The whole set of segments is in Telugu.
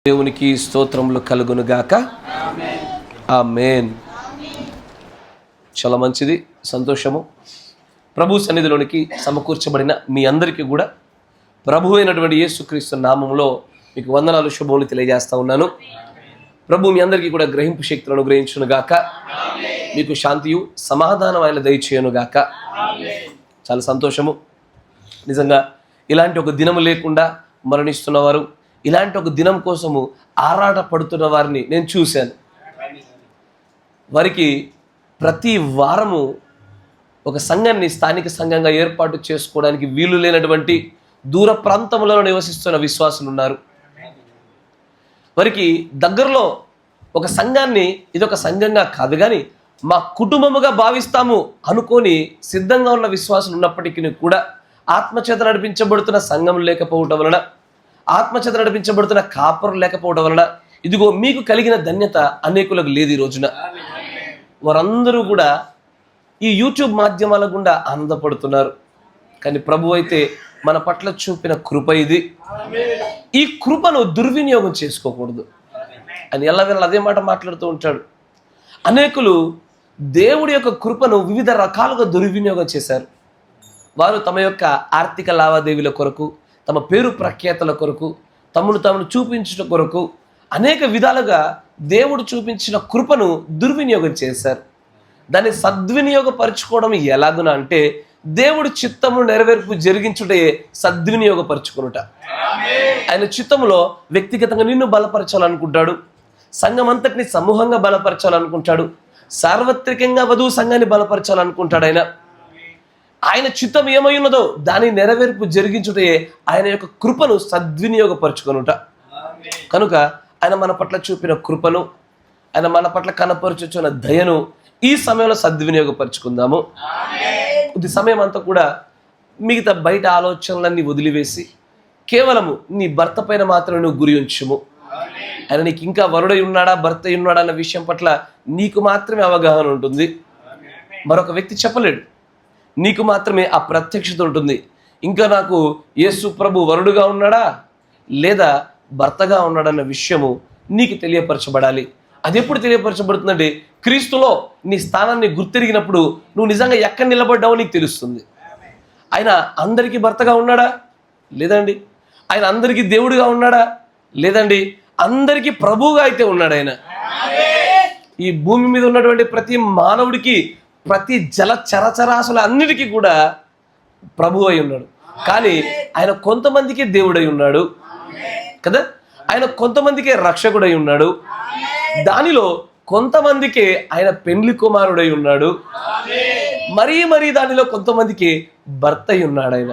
దేవునికి స్తోత్రములు కలుగునుగాక. ఆమేన్. చాలా మంచిది, సంతోషము. ప్రభు సన్నిధిలోనికి సమకూర్చబడిన మీ అందరికీ కూడా ప్రభు అయినటువంటి యేసుక్రీస్తు నామములో మీకు వందనాలు, శుభములు తెలియజేస్తా ఉన్నాను. ప్రభు మీ అందరికీ కూడా గ్రహింపు శక్తులను అనుగ్రహించునుగాక. మీకు శాంతియు సమాధానం ఆయన దయచేయునుగాక. చాలా సంతోషము. నిజంగా ఇలాంటి ఒక దినము లేకుండా మరణిస్తున్నవారు, ఇలాంటి ఒక దినం కోసము ఆరాట పడుతున్న వారిని నేను చూశాను. వారికి ప్రతి వారము ఒక సంఘాన్ని స్థానిక సంఘంగా ఏర్పాటు చేసుకోవడానికి వీలు లేనటువంటి దూర ప్రాంతములలో నివసిస్తున్న విశ్వాసులు ఉన్నారు. వారికి దగ్గరలో ఒక సంఘాన్ని ఇదొక సంఘంగా కాదు కానీ మా కుటుంబముగా భావిస్తాము అనుకొని సిద్ధంగా ఉన్న విశ్వాసులు ఉన్నప్పటికీ కూడా ఆత్మచేత నడిపించబడుతున్న సంఘం లేకపోవటం వలన, ఆత్మచేత నడిపించబడుతున్న కాపరు లేకపోవడం వలన ఇదిగో మీకు కలిగిన ధన్యత అనేకులకు లేదు. ఈ రోజున వారందరూ కూడా ఈ యూట్యూబ్ మాధ్యమాల గుండా ఆనందపడుతున్నారు. కానీ ప్రభు అయితే మన పట్ల చూపిన కృప ఇది. ఈ కృపను దుర్వినియోగం చేసుకోకూడదు అని ఎల్లవేళ అదే మాట మాట్లాడుతూ ఉంటాడు. అనేకులు దేవుడి యొక్క కృపను వివిధ రకాలుగా దుర్వినియోగం చేశారు. వారు తమ యొక్క ఆర్థిక లావాదేవీల కొరకు, తమ పేరు ప్రఖ్యాతల కొరకు, తమను చూపించడం కొరకు అనేక విధాలుగా దేవుడు చూపించిన కృపను దుర్వినియోగం చేశారు. దాన్ని సద్వినియోగపరచుకోవడం ఎలాగున అంటే దేవుడి చిత్తము నెరవేర్పు జరిగించుటే సద్వినియోగపరచుకునుట. ఆయన చిత్తములో వ్యక్తిగతంగా నిన్ను బలపరచాలనుకుంటాడు, సంఘం అంతటిని సమూహంగా బలపరచాలనుకుంటాడు, సార్వత్రికంగా వధువు సంఘాన్ని బలపరచాలనుకుంటాడు. ఆయన చిత్తం ఏమై ఉన్నదో దాని నెరవేర్పు జరిగించుటే ఆయన యొక్క కృపను సద్వినియోగపరచుకొనుట. కనుక ఆయన మన పట్ల చూపిన కృపను, ఆయన మన పట్ల కనపరుచుచున్న దయను ఈ సమయంలో సద్వినియోగపరచుకుందాము. కొద్ది సమయం అంతా కూడా మిగతా బయట ఆలోచనలన్నీ వదిలివేసి కేవలము నీ భర్త పైన మాత్రమే నువ్వు గురి ఉంచుము. ఆయన నీకు ఇంకా వరుడై ఉన్నాడా, భర్త ఉన్నాడా అన్న విషయం పట్ల నీకు మాత్రమే అవగాహన ఉంటుంది. మరొక వ్యక్తి చెప్పలేడు. నీకు మాత్రమే ఆ ప్రత్యక్షత ఉంటుంది. ఇంకా నాకు యేసు ప్రభు వరుడుగా ఉన్నాడా లేదా భర్తగా ఉన్నాడన్న విషయము నీకు తెలియపరచబడాలి. అది ఎప్పుడు తెలియపరచబడుతుందంటే క్రీస్తులో నీ స్థానాన్ని గుర్తిరిగినప్పుడు నువ్వు నిజంగా ఎక్కడ నిలబడ్డావో నీకు తెలుస్తుంది. ఆయన అందరికీ భర్తగా ఉన్నాడా? లేదండి. ఆయన అందరికీ దేవుడిగా ఉన్నాడా? లేదండి. అందరికీ ప్రభువుగా అయితే ఉన్నాడు. ఆయన ఈ భూమి మీద ఉన్నటువంటి ప్రతి మానవుడికి, ప్రతి జల చరచరాశుల అన్నిటికీ కూడా ప్రభు అయి ఉన్నాడు. కానీ ఆయన కొంతమందికి దేవుడై ఉన్నాడు కదా. ఆయన కొంతమందికి రక్షకుడై ఉన్నాడు. దానిలో కొంతమందికి ఆయన పెండ్లి కుమారుడై ఉన్నాడు. మరీ దానిలో కొంతమందికి భర్త అయి ఉన్నాడు. ఆయన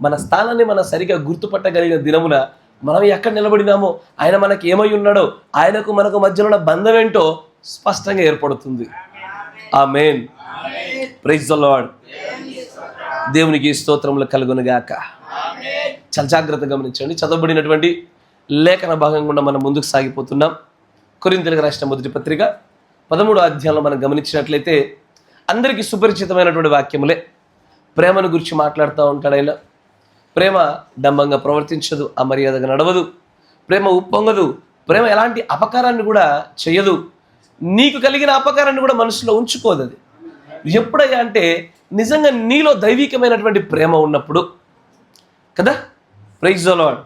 మన స్థానాన్ని మనం సరిగా గుర్తుపట్టగలిగిన దినమున మనం ఎక్కడ నిలబడినామో, ఆయన మనకి ఏమై ఉన్నాడో, ఆయనకు మనకు మధ్యలో ఉన్న బంధం ఏంటో స్పష్టంగా ఏర్పడుతుంది. ఆమేన్. Praise the lord. దేవునికి స్తోత్రములు కలుగునుగాక. చాలా జాగ్రత్తగా గమనించండి. చదవబడినటువంటి లేఖన భాగం గుండా మనం ముందుకు సాగిపోతున్నాం. కొరింథీయులకు రాసిన మొదటి పత్రిక 13వ అధ్యాయంలో మనం గమనించినట్లయితే అందరికీ సుపరిచితమైనటువంటి వాక్యములే. ప్రేమను గురించి మాట్లాడుతూ ఉంటాడు ఆయన. ప్రేమ డంబంగా ప్రవర్తించదు, అమర్యాదగా నడవదు, ప్రేమ ఉప్పొంగదు, ప్రేమ ఎలాంటి అపకారాన్ని కూడా చేయదు, నీకు కలిగిన అపకారాన్ని కూడా మనసులో ఉంచుకోదు. అది ఎప్పుడయ్యా అంటే నిజంగా నీలో దైవికమైనటువంటి ప్రేమ ఉన్నప్పుడు కదా. Praise the Lord.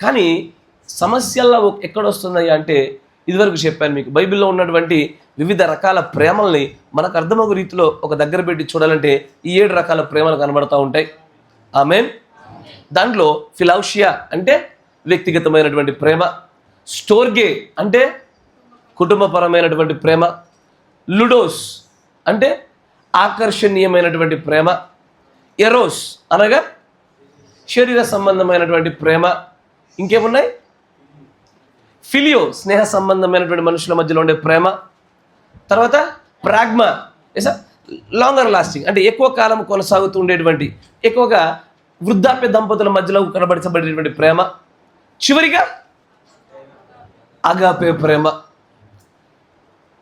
కానీ సమస్యల్లో ఎక్కడొస్తుందయ్యా అంటే ఇదివరకు చెప్పాను మీకు, బైబిల్లో ఉన్నటువంటి వివిధ రకాల ప్రేమల్ని మనకు అర్థమగు రీతిలో ఒక దగ్గర పెట్టి చూడాలంటే ఈ 7 రకాల ప్రేమలు కనబడతా ఉంటాయి. ఆమేన్. దాంట్లో ఫిలౌషియా అంటే వ్యక్తిగతమైనటువంటి ప్రేమ, స్టోర్గే అంటే కుటుంబపరమైనటువంటి ప్రేమ, లుడోస్ అంటే ఆకర్షణీయమైనటువంటి ప్రేమ, ఎరోస్ అనగా శరీర సంబంధమైనటువంటి ప్రేమ, ఇంకేమున్నాయి, ఫిలియో స్నేహ సంబంధమైనటువంటి మనుషుల మధ్యలో ఉండే ప్రేమ, తర్వాత ప్రాగ్మా లాంగర్ లాస్టింగ్ అంటే ఎక్కువ కాలం కొనసాగుతూ ఉండేటువంటి, ఎక్కువగా వృద్ధాప్య దంపతుల మధ్యలో కనబడించబడేటువంటి ప్రేమ, చివరిగా agape Prema.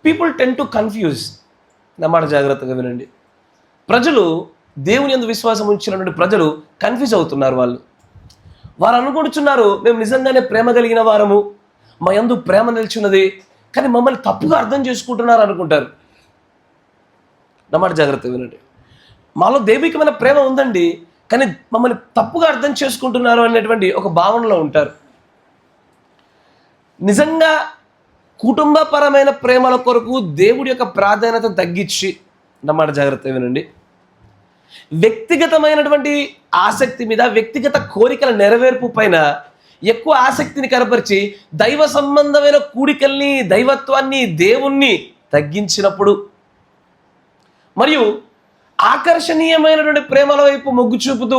People ten to confuse. నా మాట జాగ్రత్తగా వినండి. ప్రజలు దేవుని యందు విశ్వాసం ఉంచినటువంటి ప్రజలు కన్ఫ్యూజ్ అవుతున్నారు. వారు అనుకుంటున్నారు మేము నిజంగానే ప్రేమ కలిగిన వారము, మా యందు ప్రేమ నిలిచున్నది, కానీ మమ్మల్ని తప్పుగా అర్థం చేసుకుంటున్నారు అనుకుంటారు. నా మాట జాగ్రత్తగా వినండి. మాలో దైవికమైన ప్రేమ ఉందండి, కానీ మమ్మల్ని తప్పుగా అర్థం చేసుకుంటున్నారు అనేటువంటి ఒక భావనలో ఉంటారు. నిజంగా కుటుంబపరమైన ప్రేమల కొరకు దేవుడి యొక్క ప్రాధాన్యత తగ్గించి, నా మాట జాగ్రత్తగా వినండి, వ్యక్తిగతమైనటువంటి ఆసక్తి మీద, వ్యక్తిగత కోరికల నెరవేర్పు పైన ఎక్కువ ఆసక్తిని కనపరిచి దైవ సంబంధమైన కూడికల్ని, దైవత్వాన్ని, దేవుణ్ణి తగ్గించినప్పుడు, మరియు ఆకర్షణీయమైనటువంటి ప్రేమల వైపు మొగ్గు చూపుతూ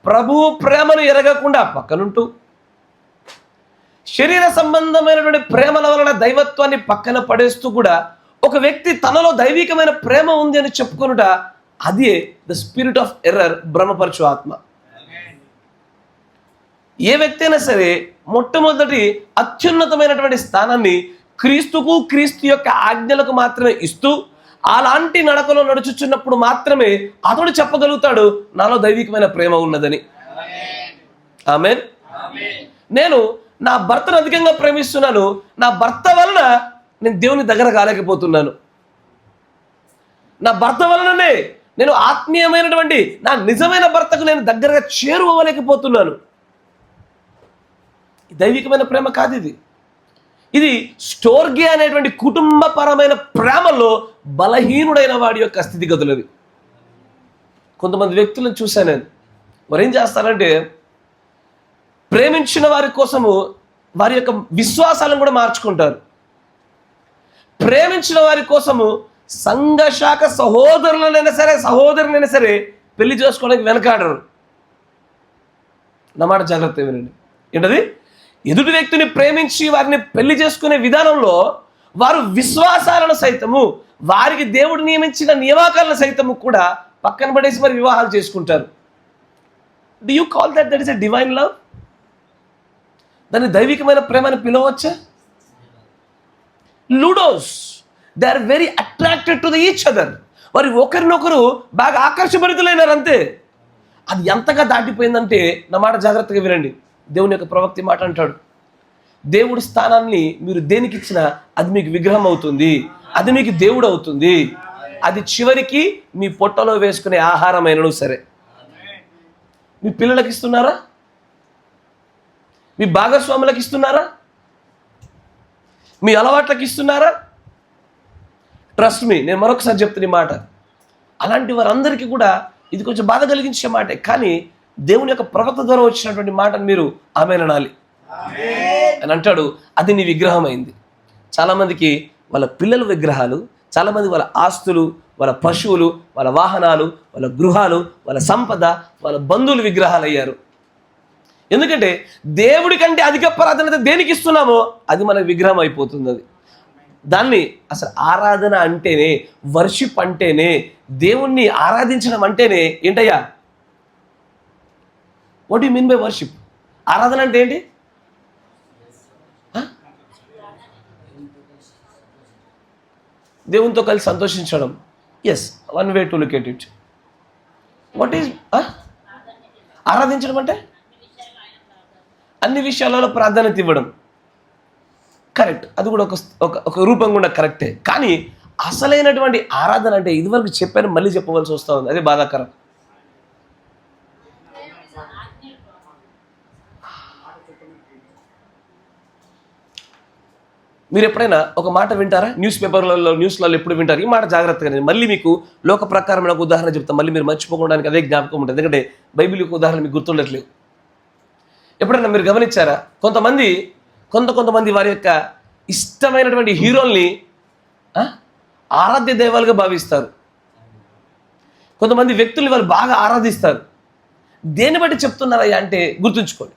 ప్రభువు ప్రేమను ఎరగకుండా పక్కనుంటూ, శరీర సంబంధమైనటువంటి ప్రేమల వలన దైవత్వాన్ని పక్కన పడేస్తూ కూడా ఒక వ్యక్తి తనలో దైవికమైన ప్రేమ ఉంది అని చెప్పుకొనుట, అదే ద స్పిరిట్ ఆఫ్ ఎర్రర్, భ్రమపరచు ఆత్మ. ఏ వ్యక్తి అయినా సరే మొట్టమొదటి అత్యున్నతమైనటువంటి స్థానాన్ని క్రీస్తుకు, క్రీస్తు యొక్క ఆజ్ఞలకు మాత్రమే ఇస్తూ అలాంటి నడకలో నడుచుచున్నప్పుడు మాత్రమే అతడు చెప్పగలుగుతాడు నాలో దైవికమైన ప్రేమ ఉన్నదని. ఆమేన్. నేను నా భర్తను అధికంగా ప్రేమిస్తున్నాను, నా భర్త వలన నేను దేవుని దగ్గర కాలేకపోతున్నాను, నా భర్త వలననే నేను ఆత్మీయమైనటువంటి నా నిజమైన భర్తకు నేను దగ్గరగా చేరువలేకపోతున్నాను. దైవికమైన ప్రేమ కాదు ఇది. ఇది స్టోర్గే అనేటువంటి కుటుంబపరమైన ప్రేమలో బలహీనుడైన వాడి యొక్క స్థితిగతులవి. కొంతమంది వ్యక్తులను చూశాను నేను, వారు ఏం చేస్తారంటే ప్రేమించిన వారి కోసము వారి యొక్క విశ్వాసాలను కూడా మార్చుకుంటారు. ప్రేమించిన వారి కోసము సంఘశాఖ సహోదరులైనా సరే పెళ్లి చేసుకోవడానికి వెనకాడరు. నా మాట జాగ్రత్తగా వినండి. ఏంటది? ఎదుటి వ్యక్తిని ప్రేమించి వారిని పెళ్లి చేసుకునే విధానంలో వారు విశ్వాసాలను సైతము, వారికి దేవుడు నియమించిన నియామకాలను సైతము కూడా పక్కన పడేసి మరి వివాహాలు చేసుకుంటారు. Do you call that is a divine love? దాన్ని దైవికమైన ప్రేమని పిలవచ్చా? Ludus, they are very attracted to the each other. వారి ఒకరినొకరు బాగా ఆకర్షభరితులైనారు అంతే. అది ఎంతగా దాటిపోయిందంటే, నా మాట జాగ్రత్తగా వినండి, దేవుని యొక్క ప్రవక్త మాట అంటాడు, దేవుడి స్థానాన్ని మీరు దేనికి ఇచ్చినా అది మీకు విగ్రహం అవుతుంది, అది మీకు దేవుడు అవుతుంది. అది చివరికి మీ పొట్టలో వేసుకునే ఆహారమైనను సరే. మీ పిల్లలకి ఇస్తున్నారా? మీ భాగస్వాములకు ఇస్తున్నారా? మీ అలవాట్లకి ఇస్తున్నారా? ట్రస్ట్ మీ, నేను మరొకసారి చెప్తున్న ఈ మాట, అలాంటి వారందరికీ కూడా ఇది కొంచెం బాధ కలిగించే మాటే, కానీ దేవుని యొక్క ప్రవక్త ద్వారా వచ్చినటువంటి మాటను మీరు ఆమేన్ అనాలి. అని అంటాడు, అది నీ విగ్రహం అయింది. చాలామందికి వాళ్ళ పిల్లల విగ్రహాలు, చాలామంది వాళ్ళ ఆస్తులు, వాళ్ళ పశువులు, వాళ్ళ వాహనాలు, వాళ్ళ గృహాలు, వాళ్ళ సంపద, వాళ్ళ బంధువులు విగ్రహాలు అయ్యారు. ఎందుకంటే దేవుడి కంటే అధిక ప్రాధాన్యత దేనికి ఇస్తున్నామో అది మన విగ్రహం అయిపోతుంది. అది దాన్ని అసలు ఆరాధన అంటేనే, వర్షిప్ అంటేనే, దేవుణ్ణి ఆరాధించడం అంటేనే ఏంటయ్యా? What you mean by worship? ఆరాధన అంటే ఏంటి? దేవునితో కలిసి సంతోషించడం. Yes, one way to look at it. What is ఆరాధించడం అంటే? అన్ని విషయాలలో ప్రాధాన్యత ఇవ్వడం. కరెక్ట్, అది కూడా ఒక రూపం కూడా కరెక్టే. కానీ అసలైనటువంటి ఆరాధన అంటే ఇదివరకు చెప్పాను, మళ్ళీ చెప్పవలసి వస్తూ ఉంది. అదే బాధాకరం. మీరు ఎప్పుడైనా ఒక మాట వింటారా? న్యూస్లలో ఎప్పుడు వింటారు? ఈ మాట జాగ్రత్తగా, నేను మళ్ళీ మీకు లోక ప్రకారమైన ఒక ఉదాహరణ చెప్తాను, మళ్ళీ మీరు మర్చిపోవడానికి అదే జ్ఞాపకం ఉంటుంది. ఎందుకంటే బైబిల్ యొక్క ఉదాహరణ మీకు గుర్తుండట్లేదు. ఎప్పుడైనా మీరు గమనించారా? కొంతమంది వారి యొక్క ఇష్టమైనటువంటి హీరోల్ని ఆరాధ్య దైవాలుగా భావిస్తారు. కొంతమంది వ్యక్తుల్ని వాళ్ళు బాగా ఆరాధిస్తారు. దేన్ని బట్టి చెప్తున్నారయ్యా అంటే గుర్తుంచుకోండి,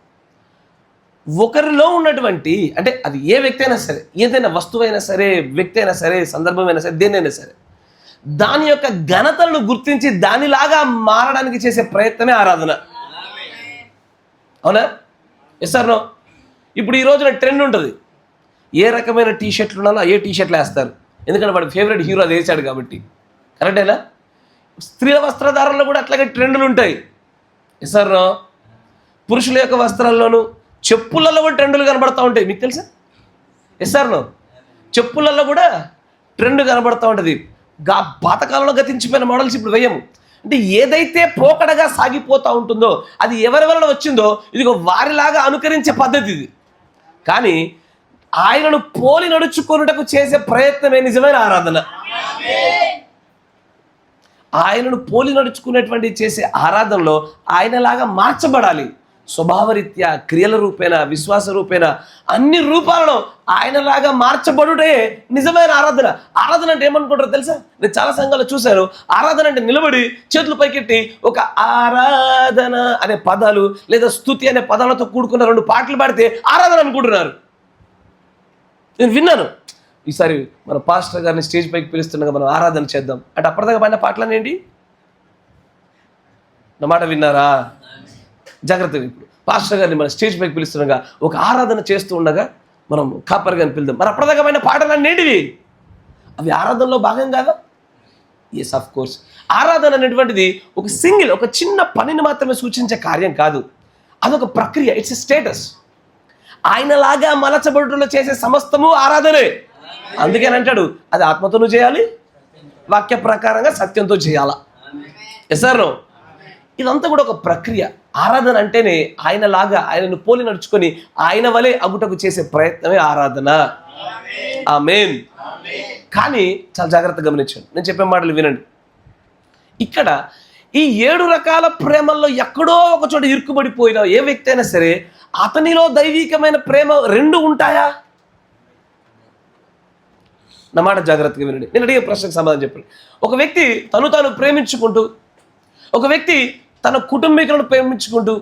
ఒకరిలో ఉన్నటువంటి, అంటే అది ఏ వ్యక్తి అయినా సరే, ఏదైనా వస్తువైనా సరే, వ్యక్తి అయినా సరే, సందర్భమైనా సరే, దేనైనా సరే, దాని యొక్క ఘనతలను గుర్తించి దానిలాగా మారడానికి చేసే ప్రయత్నమే ఆరాధన. అవునా? Yes or no? ఇప్పుడు ఈ రోజున ట్రెండ్ ఉంటుంది, ఏ రకమైన టీషర్ట్లు ఉన్నాలో ఏ టీషర్ట్లు వేస్తారు, ఎందుకంటే వాడి ఫేవరెట్ హీరో అది వేసాడు కాబట్టి. కరెక్టేనా? స్త్రీల వస్త్రధారణలో కూడా అట్లాగే ట్రెండ్లు ఉంటాయి. Yes or no? పురుషుల యొక్క వస్త్రాల్లోనూ చెప్పులలో కూడా ట్రెండులు కనబడతా ఉంటాయి. మీకు తెలుసా? ఎస్ఆర్నో చెప్పులలో కూడా ట్రెండ్ కనబడతా ఉంటుంది. పాతకాలంలో గతించిపోయిన మోడల్స్ ఇప్పుడు వేయము. అంటే ఏదైతే పోకడగా సాగిపోతూ ఉంటుందో అది ఎవరి వలన వచ్చిందో ఇదిగో వారిలాగా అనుకరించే పద్ధతి ఇది. కానీ ఆయనను పోలి నడుచుకొనుటకు చేసే ప్రయత్నమే నిజమైన ఆరాధన. ఆయనను పోలి నడుచుకునేటువంటి చేసే ఆరాధనలో ఆయనలాగా మార్చబడాలి. స్వభావరీత్యా, క్రియల రూపేణ, విశ్వాస రూపేణ, అన్ని రూపాలలో ఆయనలాగా మార్చబడుటే నిజమైన ఆరాధన. ఆరాధన అంటే ఏమనుకుంటారో తెలుసా? నేను చాలా సంఘాలు చూశాను. ఆరాధన అంటే నిలబడి చేతులు పైకెట్టి ఒక ఆరాధన అనే పదాలు లేదా స్తుతి అనే పదాలతో కూడుకున్న 2 పాటలు పాడితే ఆరాధన అనుకుంటున్నారు. నేను విన్నాను. ఈసారి మన పాస్టర్ గారిని స్టేజ్ పైకి పిలుస్తుండగా మనం ఆరాధన చేద్దాం అంటే అప్పటిదాకా పాడిన పాటలు ఏంటి? నా మాట విన్నారా? జాగ్రత్తగా ఇప్పుడు పాస్టర్ గారిని మన స్టేజ్ పైకి పిలుస్తుండగా ఒక ఆరాధన చేస్తూ ఉండగా మనం కాపర్ గారిని పిలుద్దాం. మరి అప్పటిదాకా పైన పాటలు అనేటివి అవి ఆరాధనలో భాగం కాదా? Yes, of course. ఆరాధన అనేటువంటిది ఒక చిన్న పనిని మాత్రమే సూచించే కార్యం కాదు. అదొక ప్రక్రియ. It's a status. ఆయనలాగా మలచబడుటలో చేసే సమస్తము ఆరాధనే. అందుకని అంటాడు అది ఆత్మతోనూ చేయాలి, వాక్య ప్రకారంగా సత్యంతో చేయాలా. Yes or no? ఇదంతా కూడా ఒక ప్రక్రియ. ఆరాధన అంటేనే ఆయనలాగా ఆయనను పోలి నడుచుకొని ఆయన వలె అగుటకు చేసే ప్రయత్నమే ఆరాధన. ఆమేన్. కానీ చాలా జాగ్రత్తగా గమనించండి, నేను చెప్పే మాటలు వినండి. ఇక్కడ ఈ 7 రకాల ప్రేమల్లో ఎక్కడో ఒక చోట ఇరుక్కుబడిపోయిన ఏ వ్యక్తి అయినా సరే అతనిలో దైవికమైన ప్రేమ 2 ఉంటాయా? నా మాట జాగ్రత్తగా వినండి. నేను అడిగే ప్రశ్నకు సమాధానం చెప్పండి. ఒక వ్యక్తి తాను ప్రేమించుకుంటూ, ఒక వ్యక్తి తన కుటుంబీకులను ప్రేమించుకుంటూ,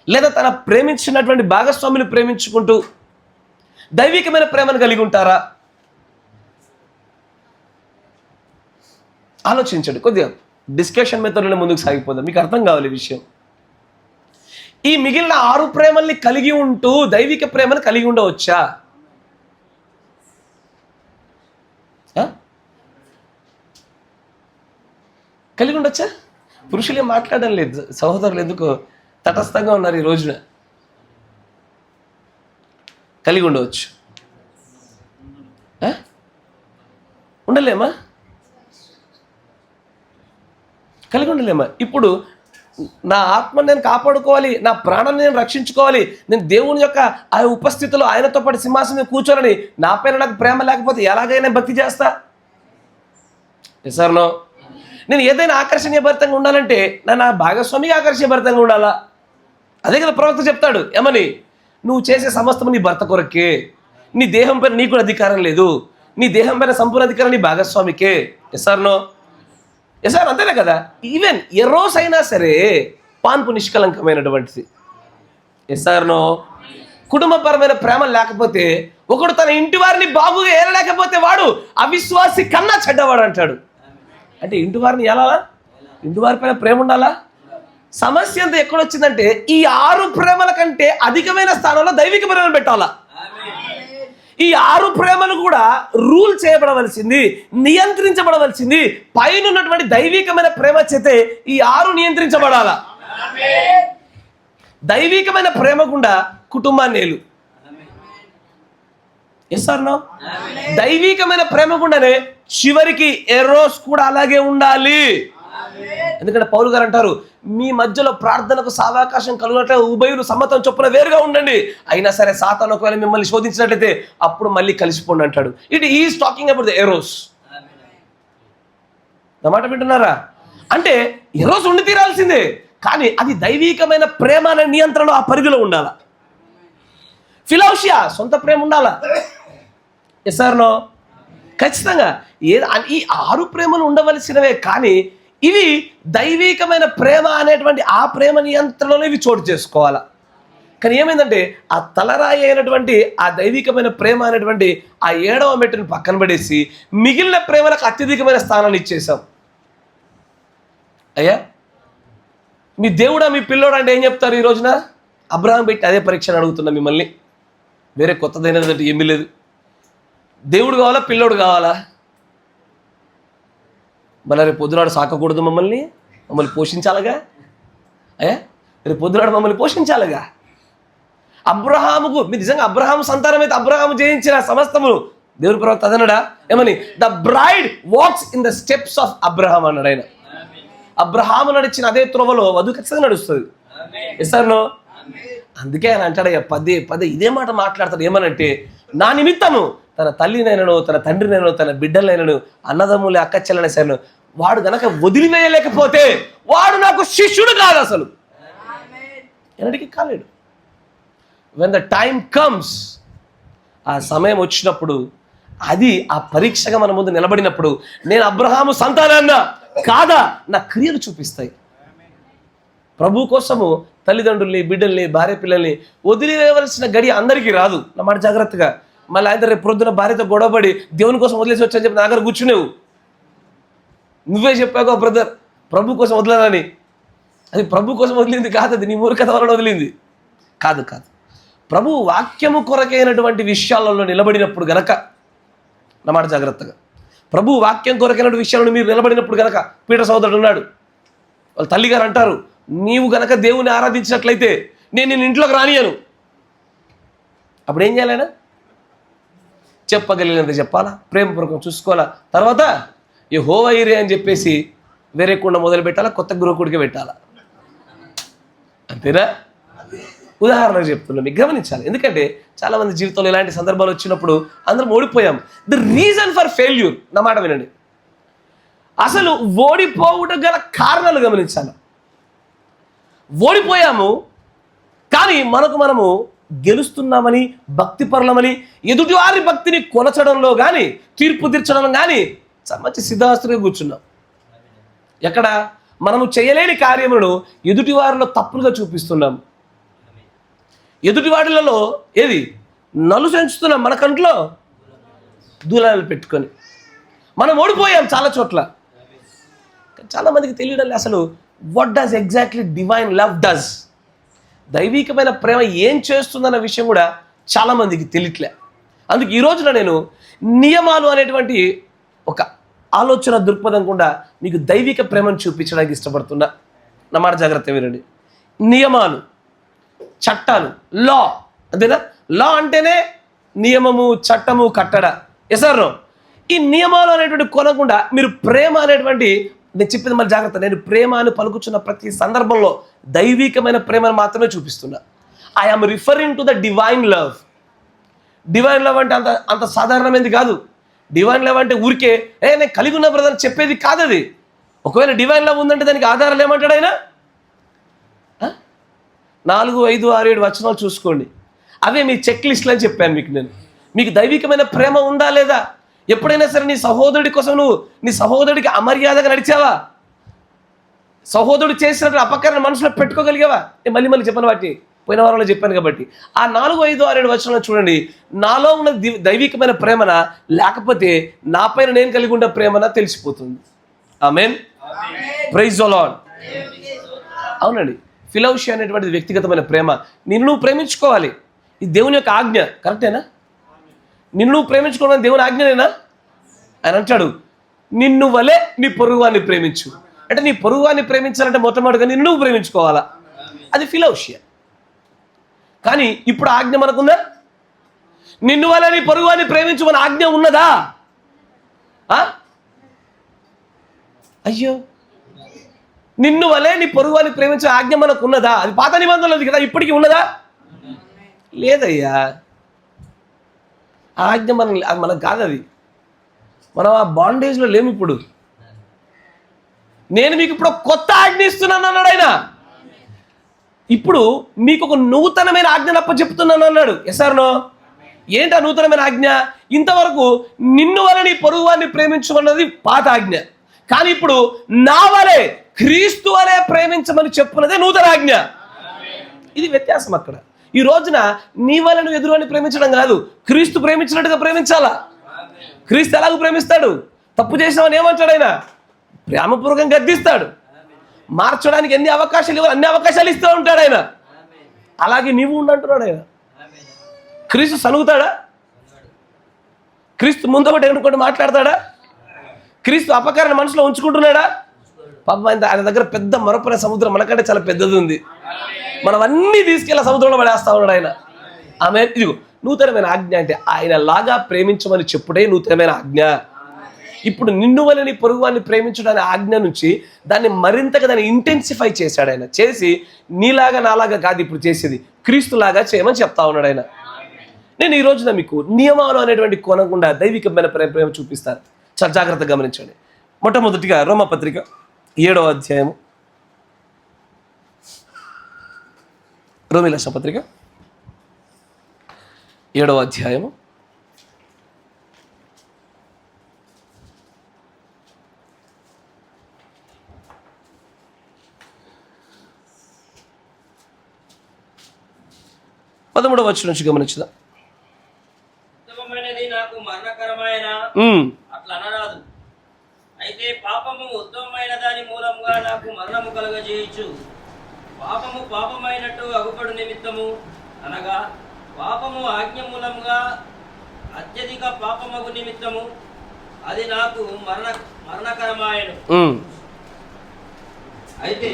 లేదా తన ప్రేమించినటువంటి భాగస్వామిని ప్రేమించుకుంటూ దైవికమైన ప్రేమను కలిగి ఉంటారా? ఆలోచించండి. కొద్దిగా డిస్కషన్ మెథడ్లో ముందుకు సాగిపోదాం. మీకు అర్థం కావాలి విషయం. ఈ మిగిలిన 6 ప్రేమల్ని కలిగి ఉంటూ దైవిక ప్రేమను కలిగి ఉండవచ్చా? కలిగి ఉండొచ్చా? పురుషులే మాట్లాడడం లేదు. సహోదరులు ఎందుకో తటస్థంగా ఉన్నారు ఈ రోజున. కలిగి ఉండవచ్చు. ఉండలేమా? కలిగి ఉండలేమా? ఇప్పుడు నా ఆత్మను నేను కాపాడుకోవాలి, నా ప్రాణాన్ని నేను రక్షించుకోవాలి, నేను దేవుని యొక్క ఆ ఉపస్థితిలో ఆయనతో పాటు సింహాసనం మీద కూర్చోనని నా పైన నాకు ప్రేమ లేకపోతే ఎలాగైనా భక్తి చేస్తా? Yes or no? నేను ఏదైనా ఆకర్షణీయభరితంగా ఉండాలంటే నా భాగస్వామికి ఆకర్షణీయభరితంగా ఉండాలా? అదే కదా ప్రవక్త చెప్తాడు. ఏమని? నువ్వు చేసే సమస్తము నీ భర్త కొరకే, నీ దేహం పైన నీకు అధికారం లేదు, నీ దేహం పైన సంపూర్ణ అధికారం నీ భాగస్వామికే. Yes or no? Yes or, అంతేనా కదా? ఈవెన్ ఎరోస్ అయినా సరే పాన్పు నిష్కలంకమైనటువంటిది. Yes or no? కుటుంబపరమైన ప్రేమ లేకపోతే, ఒకడు తన ఇంటి వారిని బాగుగా ఏరలేకపోతే వాడు అవిశ్వాసి కన్నా చెడ్డవాడు అంటాడు. అంటే ఇంటి వారిని ఎలా? ఇంటి వారి పైన ప్రేమ ఉండాలా? సమస్య అంతా ఎక్కడొచ్చిందంటే ఈ 6 ప్రేమల కంటే అధికమైన స్థానంలో దైవిక ప్రేమను పెట్టాలా? ఈ 6 ప్రేమలు కూడా రూల్ చేయబడవలసింది, నియంత్రించబడవలసింది పైన ఉన్నటువంటి దైవికమైన ప్రేమ చేతే ఈ 6 నియంత్రించబడాలా. దైవికమైన ప్రేమ గుండా కుటుంబాన్ని ఏలు. Yes or no? దైవికమైన ప్రేమ గుండానే చివరికి ఎరోస్ కూడా అలాగే ఉండాలి. ఎందుకంటే పౌలు గారు అంటారు, మీ మధ్యలో ప్రార్థనకు సావకాశం కలుగునట్లే ఉభయులు సమ్మతం చొప్పున వేరుగా ఉండండి, అయినా సరే సాతాను ఒకవేళ మిమ్మల్ని శోధించినట్లయితే అప్పుడు మళ్ళీ కలిసిపోండి అంటాడు. It is talking about the Eros. నా మాట వింటున్నారా? అంటే ఎరోస్ ఉండి తీరాల్సిందే, కానీ అది దైవికమైన ప్రేమ అనే నియంత్రణలో ఆ పరిధిలో ఉండాలా. ఫిలౌషియా సొంత ప్రేమ ఉండాలా. Yes or no? ఖచ్చితంగా. ఈ 6 ప్రేమలు ఉండవలసినవే, కానీ ఇవి దైవికమైన ప్రేమ అనేటువంటి ఆ ప్రేమ నియంత్రణలో ఇవి చోటు చేసుకోవాలా. కానీ ఏమైందంటే ఆ తలరాయి అయినటువంటి ఆ దైవికమైన ప్రేమ అనేటువంటి ఆ 7వ మెట్టును పక్కన పడేసి మిగిలిన ప్రేమలకు అత్యధికమైన స్థానాన్ని ఇచ్చేసాం. అయ్యా, మీ దేవుడా మీ పిల్లోడు అంటే ఏం చెప్తారు ఈ రోజున? అబ్రహాం పెట్టి అదే పరీక్షను అడుగుతున్నా మిమ్మల్ని. వేరే కొత్తదైనదంటే ఏమీ లేదు. దేవుడు కావాలా, పిల్లోడు కావాలా? మళ్ళీ రేపు పొద్దునాడు సాకకూడదు, మమ్మల్ని పోషించాలగా. అయ్యా, రేపు పొద్దునాడు మమ్మల్ని పోషించాలిగా. అబ్రహాముకు మీరు నిజంగా అబ్రహాము సంతానం అయితే అబ్రహాము జయించిన సమస్తము దేవుని ప్రవక్త అదనడా ఏమని? The bride walks in the steps of Abraham అన్నాడు ఆయన. అబ్రహాము నడిచిన అదే త్రోవలో వధువు ఖచ్చితంగా నడుస్తుంది. ఎస్ఆర్నో? అందుకే ఆయన అంటాడయ్యా పదే పదే ఇదే మాట మాట్లాడతాడు. ఏమనంటే, నా నిమిత్తము తన తల్లినైనను తన తండ్రినైనను తన బిడ్డలైనను అన్నదమ్ములు అక్క చెల్లెన సరే వాడు గనక వదిలివేయలేకపోతే వాడు నాకు శిష్యుడు కాదు, అసలు ఎన్నటికీ కాలేడు. వెన్ ద టైమ్ కమ్స్, ఆ సమయం వచ్చినప్పుడు, అది ఆ పరీక్షగా మన ముందు నిలబడినప్పుడు, నేను అబ్రహాము సంతానాన్న కాదా నా క్రియలు చూపిస్తాయి. ప్రభు కోసము తల్లిదండ్రుల్ని బిడ్డల్ని భార్య పిల్లల్ని వదిలివేయవలసిన గడి అందరికీ రాదు. నా మాట జాగ్రత్తగా. మళ్ళీ ఆయన రేపు పొద్దున భార్యతో గొడవపడి దేవుని కోసం వదిలేసి వచ్చని చెప్పి నా దగ్గర కూర్చునేవు. నువ్వే చెప్పావు బ్రదర్ ప్రభు కోసం వదలనని. అది ప్రభు కోసం వదిలింది కాదు, అది నీ మూర్ఖత వలన వదిలింది కాదు. ప్రభు వాక్యము కొరకైనటువంటి విషయాలలో నిలబడినప్పుడు గనక, నా మాట జాగ్రత్తగా, ప్రభు వాక్యం కొరకైనటువంటి విషయాలను మీరు నిలబడినప్పుడు గనక, పీటర్ సోదరుడు ఉన్నాడు, వాళ్ళ తల్లిగారు అంటారు, నీవు గనక దేవుని ఆరాధించినట్లయితే నేను నిన్ను ఇంట్లోకి రానియను. అప్పుడు ఏం చేయాలైనా? చెప్పగలిగినంత చెప్పాలా, ప్రేమపూర్వకం చూసుకోవాలా. తర్వాత యెహోవా ఈరే అని చెప్పేసి వేరే కుండ మొదలు పెట్టాలా, కొత్త గృహకుడికి పెట్టాలా. అంతేనా? ఉదాహరణకు చెప్తున్నా, మీకు గమనించాలి. ఎందుకంటే చాలామంది జీవితంలో ఇలాంటి సందర్భాలు వచ్చినప్పుడు అందరం ఓడిపోయాం. ద రీజన్ ఫర్ ఫెయిల్యూర్, నా మాట వినండి, అసలు ఓడిపోవడం గల కారణాలు గమనించాలి. ఓడిపోయాము కానీ మనము గెలుస్తున్నామని, భక్తిపరులమని, ఎదుటివారి భక్తిని కొనచడంలో కానీ, తీర్పు తీర్చడం కానీ మంచి సిద్ధాస్తుగా కూర్చున్నాం. ఎక్కడ మనము చేయలేని కార్యములను ఎదుటివారిలో తప్పులుగా చూపిస్తున్నాం. ఎదుటివాడిలలో ఏది నలు సెంచుతున్నాం, మన కంట్లో దూలాలు పెట్టుకొని. మనం ఓడిపోయాం చాలా చోట్ల. చాలామందికి తెలియడం అసలు what does exactly divine love does, దైవికమైన ప్రేమ ఏం చేస్తుందన్న విషయం కూడా చాలామందికి తెలియట్లే. అందుకు ఈ రోజున నేను నియమాలు అనేటువంటి ఒక ఆలోచన దృక్పథం కూడా మీకు దైవిక ప్రేమను చూపించడానికి ఇష్టపడుతున్నా. నా మాట జాగ్రత్త వినండి. నియమాలు, చట్టాలు, లా, అంతేనా? లా అంటేనే నియమము, చట్టము, కట్టడ. ఎసారో ఈ నియమాలు అనేటువంటి కొనకుండా మీరు ప్రేమ అనేటువంటి, నేను చెప్పింది మళ్ళీ జాగ్రత్త, నేను ప్రేమ అని పలుకుచున్న ప్రతి సందర్భంలో దైవికమైన ప్రేమను మాత్రమే చూపిస్తున్నా. I'm referring to the divine love. Divine love అంటే అంత సాధారణమైనది కాదు. డివైన్ లవ్ అంటే ఊరికే నేను కలిగి ఉన్న బ్రదర్ చెప్పేది కాదు అది. ఒకవేళ డివైన్ లవ్ ఉందంటే దానికి ఆధారాలు ఏమంటాడు ఆయన? 4, 5, 6, 7 వచనాలు చూసుకోండి. అవే మీ చెక్ లిస్ట్లు అని చెప్పాను మీకు నేను. మీకు దైవికమైన ప్రేమ ఉందా లేదా? ఎప్పుడైనా సరే నీ సహోదరుడి కోసం నువ్వు నీ సహోదరుడికి అమర్యాదగా నడిచావా? సహోదరుడు చేసినట్టు అపకరణ మనసులో పెట్టుకోగలిగావా? నేను మళ్ళీ చెప్పాను, వాటిని పోయిన వారంలో చెప్పాను కాబట్టి. ఆ 4, 5, 6, 7 వచనాలు చూడండి. నాలో ఉన్న దైవికమైన ప్రేమన, లేకపోతే నా పైన నేను కలిగి ఉన్న ప్రేమన తెలిసిపోతుంది. ఆమేన్, ప్రైజ్ ది లార్డ్. అవునండి, ఫిలౌషియా అనేటువంటిది వ్యక్తిగతమైన ప్రేమ. నిన్ను నువ్వు ప్రేమించుకోవాలి, ఇది దేవుని యొక్క ఆజ్ఞ. కరెక్టేనా? నిన్ను నువ్వు ప్రేమించుకోవడం దేవుని ఆజ్ఞనేనా? ఆయన అంటాడు, నిన్ను వలే నీ పొరుగువాన్ని ప్రేమించు. అంటే నీ పొరుగువాన్ని ప్రేమించాలంటే మొట్టమొదటిగా నిన్ను నువ్వు ప్రేమించుకోవాలా. అది ఫిలౌషియా. కానీ ఇప్పుడు ఆజ్ఞ మనకుందా? నిన్ను వలే నీ పొరుగువాన్ని ప్రేమించు మన ఆజ్ఞ ఉన్నదా? అయ్యో, నిన్ను వలే నీ పొరుగువాన్ని ప్రేమించే ఆజ్ఞ మనకు ఉన్నదా? అది పాత నిబంధనలు కదా, ఇప్పటికీ ఉన్నదా? లేదయ్యా. ఆ ఆజ్ఞ మనకు కాదు. అది మనం ఆ బాండేజ్లో లేము. ఇప్పుడు నేను మీకు ఇప్పుడు కొత్త ఆజ్ఞ ఇస్తున్నాను అన్నాడు ఆయన. ఇప్పుడు మీకు ఒక నూతనమైన ఆజ్ఞను అప్పచెప్తున్నాను అన్నాడు. ఎసార్నో? ఏంటి ఆ నూతనమైన ఆజ్ఞ? ఇంతవరకు నిన్ను వలె నీ పొరుగువాన్ని ప్రేమించమన్నది పాత ఆజ్ఞ. కానీ ఇప్పుడు నా వలె క్రీస్తు వలె ప్రేమించమని చెప్పున్నదే నూతన ఆజ్ఞ. ఇది వ్యత్యాసం. అక్కడ ఈ రోజున నీ వలె నువ్వు ఎదురువాన్ని ప్రేమించడం కాదు, క్రీస్తు ప్రేమించినట్టుగా ప్రేమించాలా. క్రీస్తు ఎలాగో ప్రేమిస్తాడు? తప్పు చేసినావని ఏమంటాడు ఆయన? ప్రేమపూర్వకంగా గద్దిస్తాడు. మార్చడానికి ఎన్ని అవకాశాలు ఇవ్వాలి అన్ని అవకాశాలు ఇస్తూ ఉంటాడు ఆయన. అలాగే నీవు ఉండంటున్నాడు ఆయన. క్రీస్తు సనుగుతాడా? క్రీస్తు ముందొకటి ఎన్నుకుంటూ మాట్లాడతాడా? క్రీస్తు అపకారాన్ని మనసులో ఉంచుకుంటున్నాడా? పాపం ఆయన దగ్గర పెద్ద మరొకనే సముద్రం మనకంటే చాలా పెద్దది ఉంది. మనం అన్నీ తీసుకెళ్ళి సముద్రంలో పడేస్తా ఉన్నాడు ఆయన. ఆమె ఇదిగో నూతనమైన ఆజ్ఞ అంటే ఆయన లాగా ప్రేమించమని చెప్పుడే నూతనమైన ఆజ్ఞ. ఇప్పుడు నిన్ను వల్ల నీ పొరుగు వారిని ప్రేమించడానికి ఆజ్ఞ నుంచి దాన్ని మరింతగా దాన్ని ఇంటెన్సిఫై చేశాడు ఆయన. చేసి నీలాగా నాలాగా కాదు ఇప్పుడు చేసేది, క్రీస్తులాగా చేయమని చెప్తా ఉన్నాడు ఆయన. నేను ఈ రోజున మీకు నియమాలు అనేటువంటి కోణం గుండా దైవికమైన ప్రేమ చూపిస్తాను. చాలా జాగ్రత్తగా గమనించండి. మొట్టమొదటిగా రోమపత్రిక 7వ అధ్యాయము, రోమీయుల రాసిన పత్రిక 7వ అధ్యాయము 13వ వచనం నుంచి గమనించుదాం. నాకు మరణకరమైన అట్లా అనరాదు, అయితే పాపము ఉత్తమమైన దాని మూలంగా నాకు మరణము కలుగజేయచ్చు. పాపము పాపమైనట్టు అగుపడు నిమిత్తము అనగా పాపము ఆజ్ఞ మూలంగా అత్యధిక పాపమగు నిమిత్తము అది నాకు మరణకరమాయను. అయితే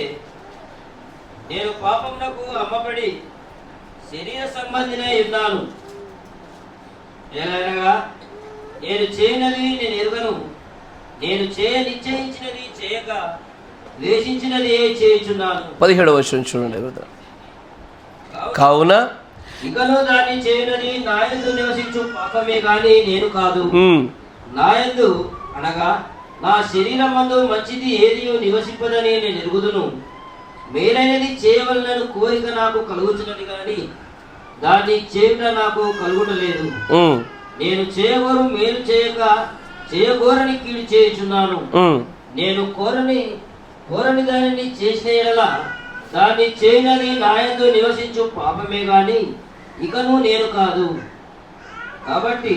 నేను పాపమునకు అమ్మబడి శరీర సంబంధినే ఉన్నాను. ఏలైనగా నేను చేయనది నేను ఎరుగను, నేను చేయ నిశ్చయించినది చేయక ద్వేషించినది చేయుచున్నాను. 17వ వచనం చూడండి. కావున ఇకను దాన్ని చేయనది నాయందు నివసించు పాపమే గాని నేను కాదు. నాయందు అనగా నా శరీరమందు మంచిది ఏది నివసింపదని నేను ఎరుగుదును. మేలైనది చేయవలనను కోరిక నాకు కలుగుతున్నది కానీ దాన్ని చేయుట నాకు కలుగుటలేదు. నేను చేయగోరు మేలు చేయక చేయగోరని కీడు చేయుచున్నాను. నేను కోరని దానిని చేసిన ఎడల దాన్ని చేయనది నాయందు నివసించు పాపమే గాని ఇకను నేను కాదు. కాబట్టి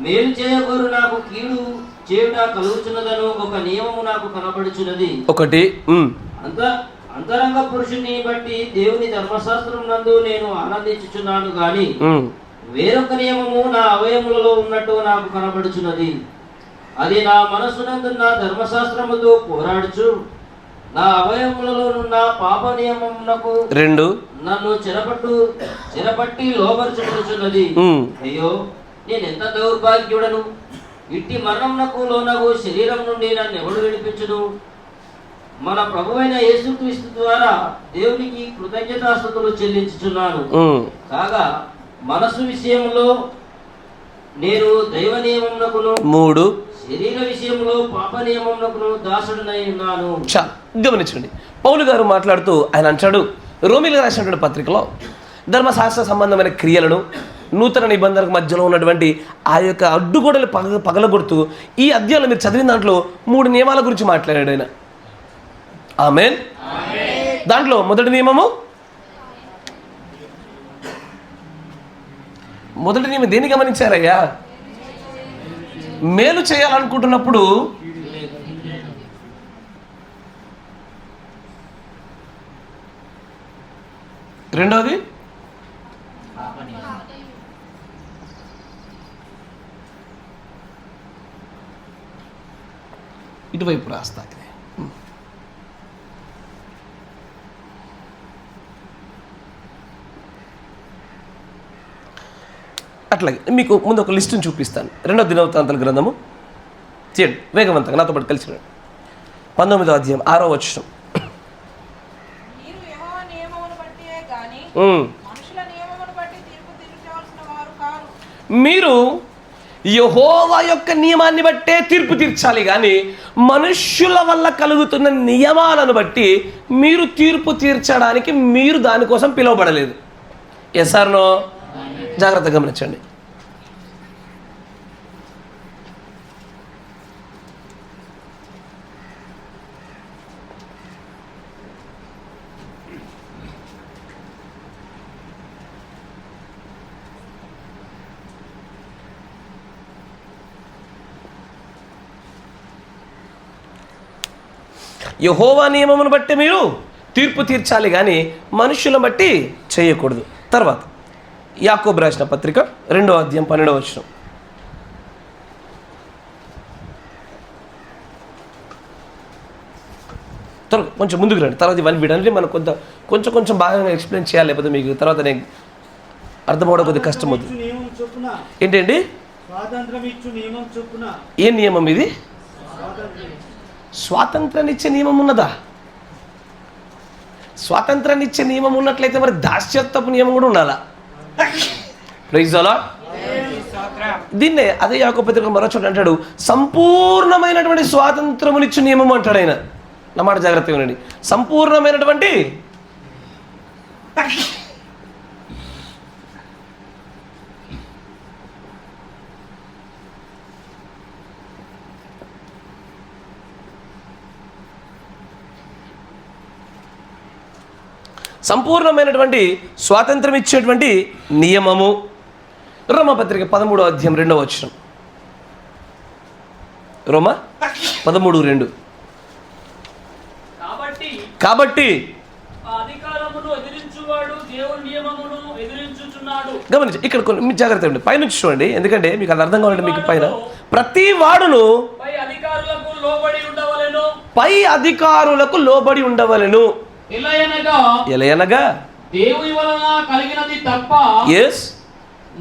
మేలు చేయగోరు నాకు కీడు చేయుట కలుగుతున్నదను ఒక నియమము నాకు కనబడుచున్నది. ఒకటి అంతరంగ పురుషుని బట్టి దేవుని ధర్మశాస్త్రం నందు నేను ఆనందించుచున్నాను గాని వేరొక నియమము నా అవయములలో ఉన్నట్టు నాకు కనబడుచున్నది. అది నా మనస్సునందు నా ధర్మశాస్త్రముతో పోరాడుచు నా అవయములలో ఉన్న పాప నియమమునకు నన్ను చెరపట్టి లోబరుచుచున్నది. అయ్యో, నేనెంత దౌర్భాగ్యుడను! ఇట్టి మరణమునకు లోనగు శరీరం నుండి నన్ను ఎవడు విడిపించును? మన ప్రభువైన యేసుక్రీస్తు ద్వారా దేవునికి కృతజ్ఞతాస్తుతులు చెల్లించుచున్నాను. కాగా మనసు విషయంలో నేను దైవ నియమమునకును 3 శరీర విషయంలో పాప నియమమునకును దాసుడనై ఉన్నాను. గమనించండి, పౌలు గారు మాట్లాడుతూ ఆయన అంటాడు, రోమీయులకు రాసినటువంటి పత్రికలో ధర్మశాస్త్ర సంబంధమైన క్రియలను నూతన నిబంధనకు మధ్యలో ఉన్నటువంటి ఆ యొక్క అడ్డుగోడలు పగలగొడుతూ ఈ అధ్యాయంలో మీరు చదివిన దాంట్లో 3 నియమాల గురించి మాట్లాడాడు ఆయన. ఆమేన్. దాంట్లో మొదటి నియమం దేన్ని గమనించారయ్యా? మేలు చేయాలనుకుంటున్నప్పుడు రెండోది ఇటువైపు రాస్తా. అట్లాగే మీకు ముందు ఒక లిస్టుని చూపిస్తాను. 2వ దినవృత్తాంతాల గ్రంథము చేయండి వేగవంతంగా నాతో పాటు కలిసి 19వ అధ్యాయం 6వ వచనం. మీరు యెహోవా యొక్క నియమాన్ని బట్టే తీర్పు తీర్చాలి కానీ మనుష్యుల వల్ల కలుగుతున్న నియమాలను బట్టి మీరు తీర్పు తీర్చడానికి మీరు దానికోసం పిలువబడలేదు. Yes or no? జాగ్రత్తగా గమనించండి. యెహోవా నియమమును బట్టి మీరు తీర్పు తీర్చాలి కానీ మనుషులను బట్టి చేయకూడదు. తర్వాత యాకోబు రాసిన పత్రిక 2వ అధ్యాయం 12వ వచనం. త్వరగా కొంచెం ముందుకు రండి. తర్వాత ఇవన్నీ వీటన్నీ మనం కొంచెం బాగా ఎక్స్ప్లెయిన్ చేయాలి, లేకపోతే మీకు తర్వాత నేను అర్థమవడం కొద్దిగా కష్టం అవుతుంది. ఏంటండి ఏ నియమం ఇది? స్వాతంత్రాన్ని ఇచ్చే నియమం ఉన్నదా? స్వాతంత్రాన్ని ఇచ్చే నియమం ఉన్నట్లయితే మరి దాస్యత్వపు నియమం కూడా ఉండాలా? Praise the Lord. దీన్నే అదే యాకోబు పత్రిక మరో చోట అంటాడు, సంపూర్ణమైనటువంటి స్వాతంత్రమునిచ్చు నియమం అంటాడు ఆయన. నా మాట జాగ్రత్తగా వినండి. సంపూర్ణమైనటువంటి సంపూర్ణమైనటువంటి స్వాతంత్రం ఇచ్చేటువంటి నియమము. రోమపత్రిక 13వ అధ్యాయం 2వ వచనం. రోమ 13:2. కాబట్టి గమనించి ఇక్కడ కొన్ని జాగ్రత్త అండి, పైనుంచి చూడండి, ఎందుకంటే మీకు అది అర్థం కావాలంటే మీకు పైన ప్రతి వాడును పై అధికారులకు లోబడి ఉండవలెను. ఎలయనగా దేవుని వలన కలిగినది తప్ప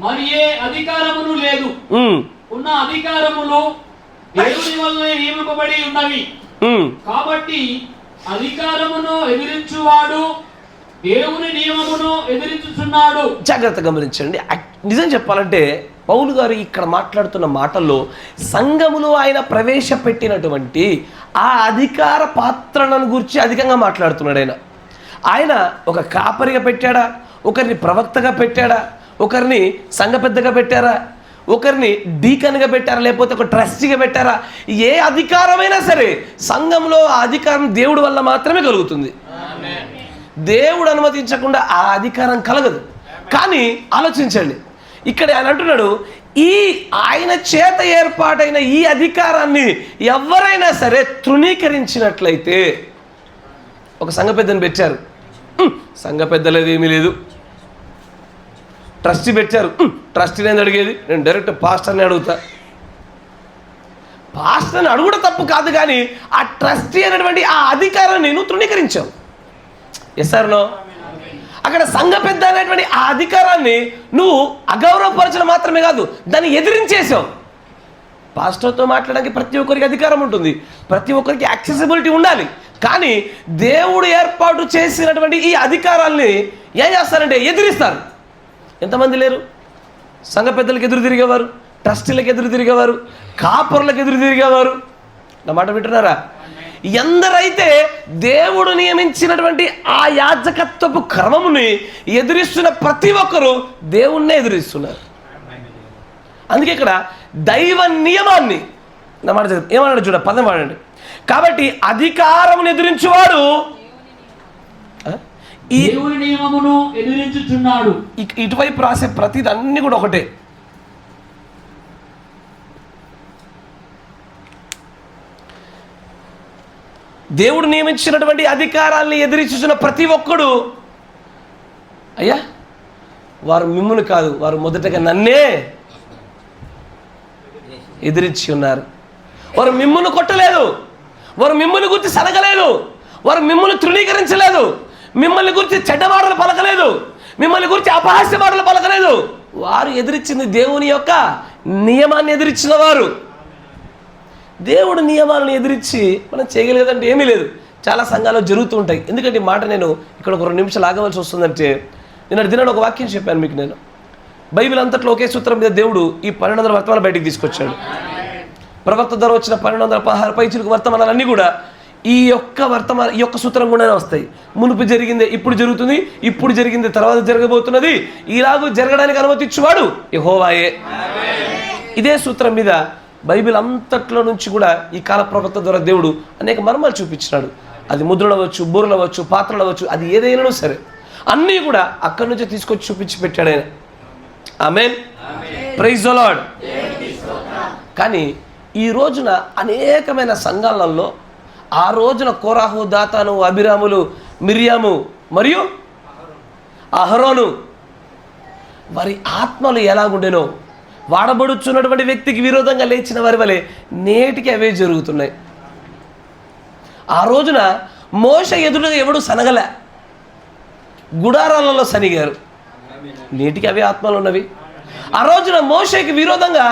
మరి ఏ అధికారమును లేదు. ఉన్న అధికారములు దేవుని వలన నియమింపబడి ఉన్నవి. కాబట్టి అధికారమును ఎదిరించువాడు దేవుని నియమమును ఎదిరించుచున్నాడు. జాగ్రత్తగా గమనించండి. నిజం చెప్పాలంటే పౌలు గారు ఇక్కడ మాట్లాడుతున్న మాటల్లో సంఘములో ఆయన ప్రవేశపెట్టినటువంటి ఆ అధికార పాత్రలను గురించి అధికంగా మాట్లాడుతున్నాడు. ఆయన ఒక కాపరిగా పెట్టాడా, ఒకరిని ప్రవక్తగా పెట్టాడా, ఒకరిని సంఘ పెద్దగా పెట్టారా, ఒకరిని డీకన్గా పెట్టారా, లేకపోతే ఒక ట్రస్టీగా పెట్టారా, ఏ అధికారమైనా సరే సంఘంలో ఆ అధికారం దేవుడి వల్ల మాత్రమే కలుగుతుంది. దేవుడు అనుమతించకుండా ఆ అధికారం కలగదు. కానీ ఆలోచించండి, ఇక్కడ ఆయన అంటున్నాడు, ఈ ఆయన చేత ఏర్పాటైన ఈ అధికారాన్ని ఎవరైనా సరే తృణీకరించినట్లయితే, ఒక సంఘ పెద్దను పెట్టారు, సంఘ పెద్ద లేదు, ఏమీ లేదు. ట్రస్టీ పెట్టారు, ట్రస్టీని ఏంది అడిగేది, నేను డైరెక్ట్ పాస్టర్ని అడుగుతా. పాస్టర్ని అడుగుట తప్పు కాదు, కానీ ఆ ట్రస్టీ అనేటువంటి ఆ అధికారాన్ని నువ్వు తృణీకరించావు. Yes or no? అక్కడ సంఘ పెద్ద అనేటువంటి ఆ అధికారాన్ని నువ్వు అగౌరవపరచడం మాత్రమే కాదు, దాన్ని ఎదిరించేసావు. పాస్టర్తో మాట్లాడడానికి ప్రతి ఒక్కరికి అధికారం ఉంటుంది, ప్రతి ఒక్కరికి యాక్సెసిబిలిటీ ఉండాలి. కానీ దేవుడు ఏర్పాటు చేసినటువంటి ఈ అధికారాల్ని ఏం చేస్తారంటే ఎదిరిస్తారు. ఎంతమంది లేరు? సంఘ పెద్దలకు ఎదురు తిరిగేవారు, ట్రస్టీలకు ఎదురు తిరిగేవారు, కాపరులకు ఎదురు తిరిగేవారు. నా మాట వింటున్నారా? ఎందరైతే దేవుడు నియమించినటువంటి ఆ యాజకత్వపు క్రమముని ఎదురిస్తున్న ప్రతి ఒక్కరూ దేవుణ్ణే ఎదురిస్తున్నారు. అందుకే ఇక్కడ దైవ నియమాన్ని, నా మాట ఏమన్నాడు చూడ, పదం వాడండి. కాబట్టి అధికారమును ఎదిరించువాడు దేవుని నియమమును ఎదిరించుచున్నాడు. ఇటువైపు రాసే ప్రతిది అన్ని కూడా ఒకటే. దేవుడు నియమించినటువంటి అధికారాన్ని ఎదిరించుచున్న ప్రతి ఒక్కడు, అయ్యా వారు మిమ్మును కాదు, వారు మొదటగా నన్నే ఎదిరించి ఉన్నారు. వారు మిమ్మును కొట్టలేదు, వారు మిమ్మల్ని గురించి సనగలేదు, వారు మిమ్మల్ని తృణీకరించలేదు, మిమ్మల్ని గురించి చెడ్డ మాటలు పలకలేదు, మిమ్మల్ని గురించి అపహాస్య మాటలు పలకలేదు. వారు ఎదిరించింది దేవుని యొక్క నియమాన్ని ఎదిరించిన వారు. దేవుడు నియమాలను ఎదిరించి మనం చేయగలిగేదంటే ఏమీ లేదు. చాలా సంఘాల్లో జరుగుతూ ఉంటాయి. ఎందుకంటే ఈ మాట నేను ఇక్కడ ఒక 2 నిమిషాలు ఆగవలసి వస్తుందంటే, నేను దినాడు ఒక వాక్యం చెప్పాను మీకు. నేను బైబిల్ అంతట్లో ఒకే సూత్రం మీద దేవుడు ఈ 1200 వర్తమానాలు బయటికి తీసుకొచ్చాడు. ప్రవక్త ద్వారా వచ్చిన 1216 పైచిలకు వర్తమానాలన్నీ కూడా ఈ యొక్క సూత్రం కూడా వస్తాయి. మునుపు జరిగిందే ఇప్పుడు జరుగుతుంది, ఇప్పుడు జరిగింది తర్వాత జరగబోతున్నది, ఇలాగూ జరగడానికి అనుమతించువాడు యెహోవాయే. ఇదే సూత్రం మీద బైబిల్ అంతట్లో నుంచి కూడా ఈ కాల ప్రవక్త ద్వారా దేవుడు అనేక మర్మాలు చూపించినాడు. అది ముద్రలు అవ్వచ్చు, బూరలు అవ్వచ్చు, పాత్రలు అవ్వచ్చు, అది ఏదైనా సరే అన్నీ కూడా అక్కడి నుంచి తీసుకొచ్చి చూపించి పెట్టాడు ఆయన. ఆమేన్, ప్రైజ్ ది లార్డ్. కానీ ఈ రోజున అనేకమైన సంఘాలలో ఆ రోజున కోరాహు, దాతాను, అబిరాములు, మిరియాము మరియు అహరోను వారి ఆత్మలు ఎలాగుండేనో, వాడబడుచున్నటువంటి వ్యక్తికి విరోధంగా లేచిన వారి వలె నేటికి అవే జరుగుతున్నాయి. ఆ రోజున మోషే ఎదురుగా ఎవడు సనగలే, గుడారాలలో సనిగారు. నేటికి అవే ఆత్మలు ఉన్నవి. ఆ రోజున మోషేకి విరోధంగా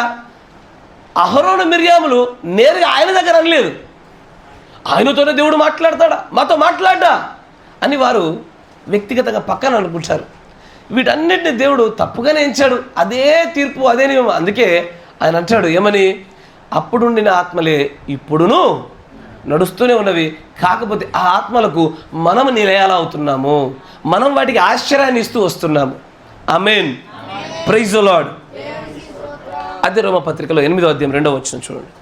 అహరోను మిర్యాములు నేరుగా ఆయన దగ్గర అనలేదు. ఆయనతోనే దేవుడు మాట్లాడతాడా, మాతో మాట్లాడ్డా అని వారు వ్యక్తిగతంగా పక్కన అనుకుంటారు. వీటన్నిటిని దేవుడు తప్పుగానే ఎంచాడు. అదే తీర్పు, అదే నియమం. అందుకే ఆయన అంటాడు ఏమని, అప్పుడుండిన ఆత్మలే ఇప్పుడును నడుస్తూనే ఉన్నవి, కాకపోతే ఆ ఆత్మలకు మనం నిలయాలా అవుతున్నాము, మనం వాటికి ఆశ్చర్యాన్ని ఇస్తూ వస్తున్నాము. ఆమేన్, ప్రైజ్ ది లార్డ్. అదే రోమపత్రికలో 8వ అధ్యాయం 2వ వచనం చూడండి.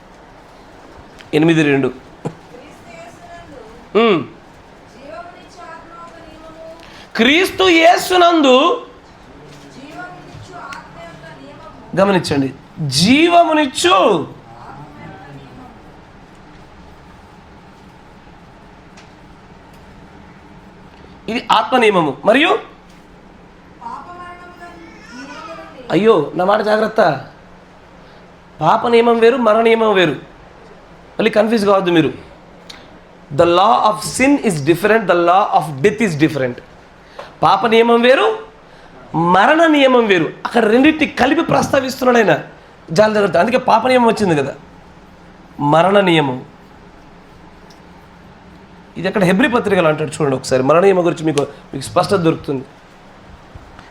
8:2. క్రీస్తు యేసునందు గమనించండి, జీవమునిచ్చు ఇది ఆత్మ నియమము. మరియు అయ్యో నా మాట జాగ్రత్త, పాప నియమం వేరు, మరణ నియమం వేరు. మళ్ళీ కన్ఫ్యూజ్ కావద్దు మీరు. The law of sin is different, the law of death is different. పాప నియమం వేరు, మరణ నియమం వేరు. అక్కడ రెండింటిని కలిపి ప్రస్తావిస్తున్నాడు ఆయన. చాలా జాగ్రత్త. అందుకే పాప నియమం వచ్చింది కదా, మరణ నియమం. ఇది అక్కడ హెబ్రీ పత్రికలు అంటాడు చూడండి ఒకసారి. మరణ నియమం గురించి మీకు స్పష్టత దొరుకుతుంది.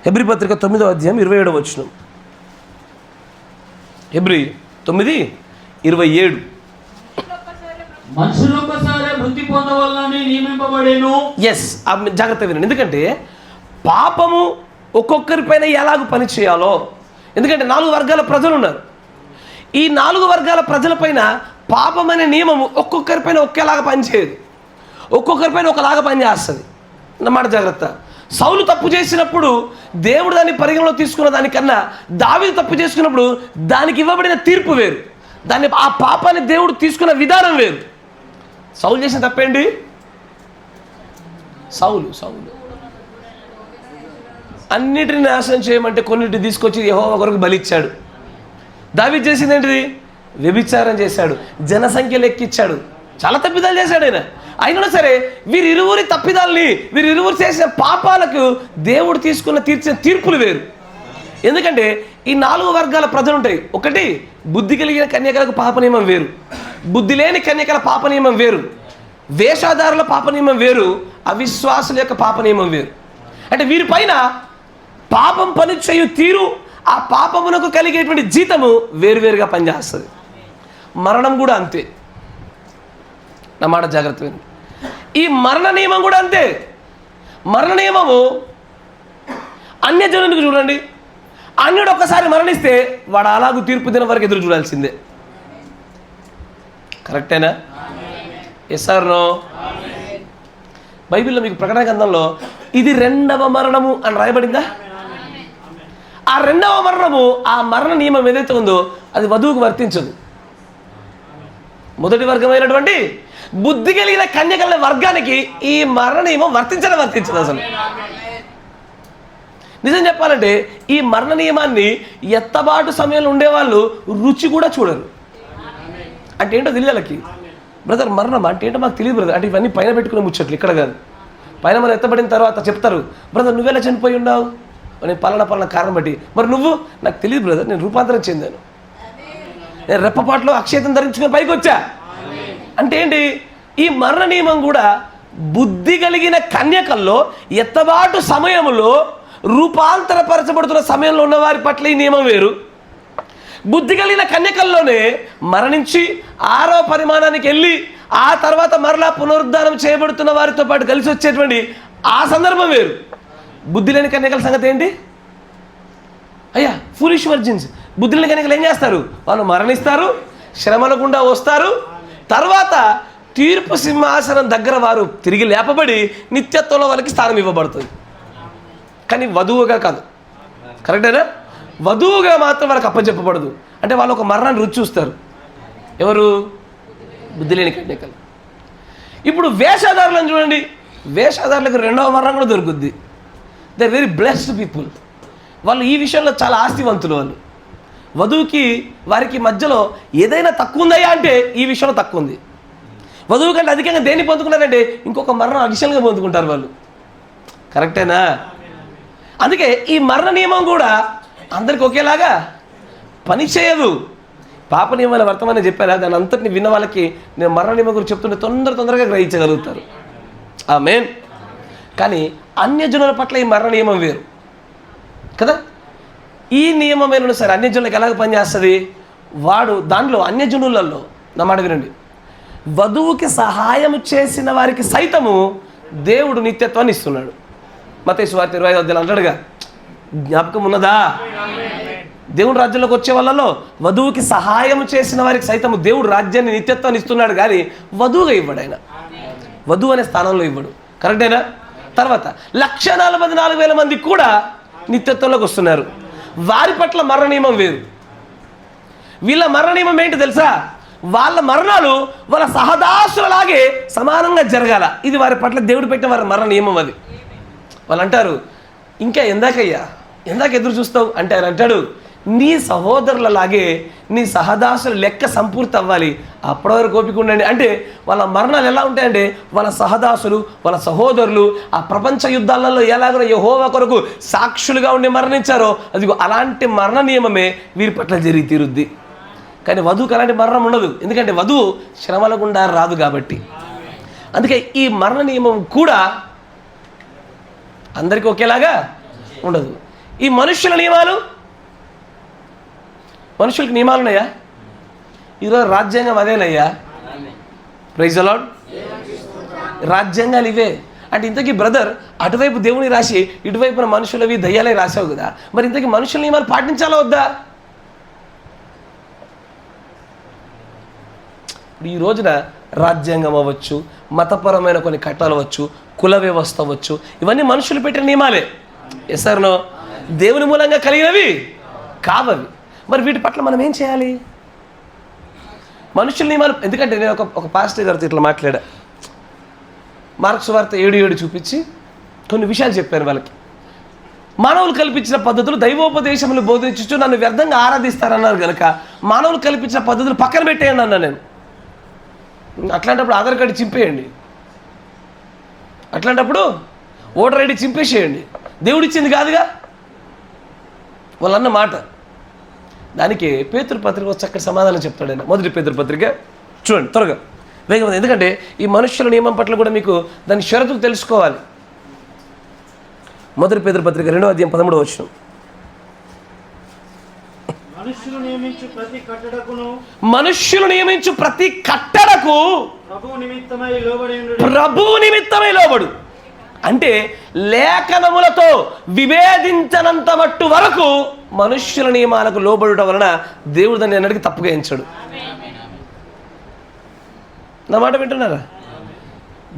హెబ్రీ పత్రిక 9వ అధ్యాయం 27వ వచనం. హెబ్రీ 9:27. మనుషులొక్కసారి మృతి పొందవలనని నియమింపబడెను. ఎస్, జాగ్రత్త వినండి. ఎందుకంటే పాపము ఒక్కొక్కరిపైన ఎలాగ పని చేయాలో, ఎందుకంటే 4 వర్గాల ప్రజలు ఉన్నారు. ఈ 4 వర్గాల ప్రజలపైన పాపం అనే నియమము ఒక్కొక్కరిపైన ఒకేలాగా పనిచేయదు, ఒక్కొక్కరిపైన ఒకలాగా పనిచేస్తుంది. అన్నమాట జాగ్రత్త. సౌలు తప్పు చేసినప్పుడు దేవుడు దాన్ని పరిగణలో తీసుకున్న దానికన్నా దావీదు తప్పు చేసుకున్నప్పుడు దానికి ఇవ్వబడిన తీర్పు వేరు, ఆ పాపాన్ని దేవుడు తీసుకున్న విధానం వేరు. సౌలు చేసిన తప్పేంటి? సౌలు అన్నిటిని నాశనం చేయమంటే కొన్నిటిని తీసుకొచ్చి యెహోవా కొరకు బలిచ్చాడు. దావీదు చేసింది ఏంటిది? వ్యభిచారం చేశాడు, జనసంఖ్య లెక్కిచ్చాడు, చాలా తప్పిదాలు చేశాడు ఆయన. అయినా సరే వీరిరువురి తప్పిదాలని, వీరిరువురు చేసిన పాపాలకు దేవుడు తీర్చిన తీర్పులు వేరు. ఎందుకంటే ఈ 4 వర్గాల ప్రజలు ఉంటాయి. ఒకటి, బుద్ధి కలిగిన కన్యకలకు పాప నియమం వేరు, బుద్ధి లేని కన్యకల పాప నియమం వేరు, వేషాదారుల పాప నియమం వేరు, అవిశ్వాసుల యొక్క పాప నియమం వేరు. అంటే వీరిపైన పాపం పని చేయు తీరు, ఆ పాపమునకు కలిగేటువంటి జీతము వేరువేరుగా పనిచేస్తుంది. మరణం కూడా అంతే. నా మాట జాగ్రత్త వినండి. ఈ మరణ నియమం కూడా అంతే. మరణ నియమము అన్యజనునికి చూడండి, అన్యుడు ఒక్కసారి మరణిస్తే వాడు అలాగూ తీర్పు దినం వరకు ఎదురు చూడాల్సిందే. కరెక్టేనా? Yes or no? బైబిల్లో మీకు ప్రకటన గ్రంథంలో ఇది 2వ మరణము అని రాయబడిందా? ఆ 2వ మరణము, ఆ మరణ నియమం ఏదైతే ఉందో అది వధువుకు వర్తించదు. మొదటి వర్గమైనటువంటి బుద్ధి కలిగిన కన్యకల వర్గానికి ఈ మరణ నియమం వర్తించదు అసలు. నిజం చెప్పాలంటే ఈ మరణ నియమాన్ని ఎత్తబాటు సమయంలో ఉండేవాళ్ళు రుచి కూడా చూడరు. అంటే ఏంటో తెలియాలకి, బ్రదర్ మరణం అంటే ఏంటో మాకు తెలియదు బ్రదర్. అంటే ఇవన్నీ పైన పెట్టుకునే ముచ్చట్లు, ఇక్కడ కాదు. పైన మనం ఎత్తబడిన తర్వాత చెప్తారు, బ్రదర్ నువ్వెలా చనిపోయి ఉన్నావు, నేను పలానా కారణం బట్టి. మరి నువ్వు? నాకు తెలియదు బ్రదర్, నేను రూపాంతరం చెందాను, నేను రెప్పపాట్లో అక్షేతం ధరించుకొని పైకి వచ్చా. అంటే ఏంటి? ఈ మరణ నియమం కూడా బుద్ధి కలిగిన కన్యకల్లో ఎత్తబాటు సమయంలో రూపాంతరపరచబడుతున్న సమయంలో ఉన్న వారి పట్ల ఈ నియమం వేరు. బుద్ధి కలిగిన కన్యకల్లోనే మరణించి 6వ పరిమాణానికి వెళ్ళి ఆ తర్వాత మరలా పునరుద్ధానం చేయబడుతున్న వారితో పాటు కలిసి వచ్చేటువంటి ఆ సందర్భం వేరు. బుద్ధి లేని కన్యకల సంగతి ఏంటి? అయ్యా, ఫూలిష్ వర్జిన్స్. బుద్ధి లేని కన్యకలు ఏం చేస్తారు? వాళ్ళు మరణిస్తారు, శ్రమల గుండా వస్తారు, తర్వాత తీర్పు సింహాసనం దగ్గర వారు తిరిగి లేపబడి నిత్యత్వంలో వాళ్ళకి స్థానం ఇవ్వబడుతుంది. కానీ వధువుగా కాదు. కరెక్టేనా? వధువుగా మాత్రం వాళ్ళకి అప్పచెప్పబడదు. అంటే వాళ్ళు ఒక మరణాన్ని రుచి చూస్తారు. ఎవరు? బుద్ధి లేని కన్యకలు. ఇప్పుడు వేషాదారులను చూడండి, వేషాదారులకు 2వ మరణం కూడా దొరుకుద్ది. They are very blessed people. వాళ్ళు ఈ విషయంలో చాలా ఆస్తివంతులు. వాళ్ళు వధువుకి వారికి మధ్యలో ఏదైనా తక్కువ ఉందయ్యా అంటే ఈ విషయంలో తక్కువ ఉంది. వధువు కంటే అధికంగా దేన్ని పొందుకున్నారంటే ఇంకొక మరణం అడిషనల్గా పొందుకుంటారు వాళ్ళు. కరెక్టేనా? అందుకే ఈ మరణ నియమం కూడా అందరికి ఒకేలాగా పనిచేయదు. పాప నియమాల వర్తమానం చెప్పారా, దాని అంతటిని విన్న వాళ్ళకి నేను మరణ నియమం గురించి చెప్తుంటే తొందరగా గ్రహించగలుగుతారు. ఆమేన్. కానీ అన్యజనుల పట్ల ఈ మరణ నియమం వేరు కదా. ఈ నియమమైన సరే అన్యజనులకు ఎలాగ పనిచేస్తుంది? వాడు దాంట్లో అన్యజనులలో, నా మాట వినండి, వధువుకి సహాయం చేసిన వారికి సైతము దేవుడు నిత్యత్వాన్ని ఇస్తున్నాడు. మత్తయి సువార్త 25 అంటాడుగా, జ్ఞాపకం ఉన్నదా? దేవుడు రాజ్యంలోకి వచ్చే వాళ్ళలో వధువుకి సహాయం చేసిన వారికి సైతము దేవుడు రాజ్యాన్ని నిత్యత్వాన్ని ఇస్తున్నాడు, కానీ వధువుగా ఇవ్వడు. ఆయన వధువు అనే స్థానంలో ఇవ్వడు. కరెక్టేనా? తర్వాత 1,44,000 మంది కూడా నిత్యత్వంలోకి వస్తున్నారు. వారి పట్ల మరణ నియమం వేరు. వీళ్ళ మరణ నియమం ఏంటి తెలుసా? వాళ్ళ మరణాలు వాళ్ళ సహదాసులలాగే సమానంగా జరగాల. ఇది వారి పట్ల దేవుడు పెట్టిన వారి మరణ నియమం. అది వాళ్ళు అంటారు, ఇంకా ఎందాక ఎదురు చూస్తావు అంటే ఆయన అంటాడు, నీ సహోదరులలాగే నీ సహదాసుల లెక్క సంపూర్తి అవ్వాలి, అప్పటి వరకు ఓపిక ఉండండి. అంటే వాళ్ళ మరణాలు ఎలా ఉంటాయంటే వాళ్ళ సహదాసులు, వాళ్ళ సహోదరులు ఆ ప్రపంచ యుద్ధాలలో ఎలాగో యెహోవా కొరకు సాక్షులుగా ఉండి మరణించారో అదిగో అలాంటి మరణ నియమమే వీరి పట్ల జరిగి తీరుద్ది. కానీ వధువుకి అలాంటి మరణం ఉండదు, ఎందుకంటే వధువు శ్రమల గుండా రాదు కాబట్టి. అందుకే ఈ మరణ నియమం కూడా అందరికీ ఒకేలాగా ఉండదు. ఈ మనుషుల నియమాలు, మనుషులకి నియమాలు ఉన్నాయా? ఈరోజు రాజ్యాంగం అదేనయ్యా. Praise the Lord. రాజ్యాంగాలు ఇవే. అంటే ఇంతకీ బ్రదర్ అటువైపు దేవుని రాసి ఇటువైపున మనుషులవి దయ్యాలే రాసావు కదా, మరి ఇంతకీ మనుషుల నియమాలు పాటించాలా వద్దా? ఈ రోజున రాజ్యాంగం అవ్వచ్చు, మతపరమైన కొన్ని కట్టాలు అవ్వచ్చు, కుల వ్యవస్థ అవ్వచ్చు, ఇవన్నీ మనుషులు పెట్టిన నియమాలే. Yes or no? దేవుని మూలంగా కలిగినవి కావవి. మరి వీటి పట్ల మనం ఏం చేయాలి? మనుషుల నియమాలు. ఎందుకంటే నేను ఒక పాస్టర్ గారితో ఇట్లా మాట్లాడా. మార్కు సువార్త 7:7 చూపించి కొన్ని విషయాలు చెప్పాను వాళ్ళకి. మానవులు కల్పించిన పద్ధతులు దైవోపదేశములు బోధించు నన్ను వ్యర్థంగా ఆరాధిస్తారన్నారు కనుక మానవులు కల్పించిన పద్ధతులు పక్కన పెట్టేయండి అన్నా నేను. అట్లాంటప్పుడు ఆధార్ కార్డు చింపేయండి, అట్లాంటప్పుడు ఓటర్ ఐడి చింపేసేయండి. దేవుడిచ్చింది కాదుగా వాళ్ళన్న మాట. దానికి పేతురు పత్రిక చక్కటి సమాధానం చెప్తాడు ఆయన. మొదటి పేతురు పత్రిక చూడండి త్వరగా వేగం, ఎందుకంటే ఈ మనుషుల నియమం పట్ల కూడా మీకు దాని షరతులు తెలుసుకోవాలి. మొదటి పేతురు పత్రిక 2వ అధ్యాయం 13వ వచనం. మనుష్యులు నియమించు ప్రతి కట్టడకు ప్రభువు నిమిత్తమై లోబడు. అంటే లేఖనములతో విభేదించనంత మట్టు వరకు మనుష్యుల నియమాలకు లోబడుట వలన దేవుడు దాన్ని ఎన్నటికీ తప్పుగా ఎంచడు. నా మాట వింటున్నారా?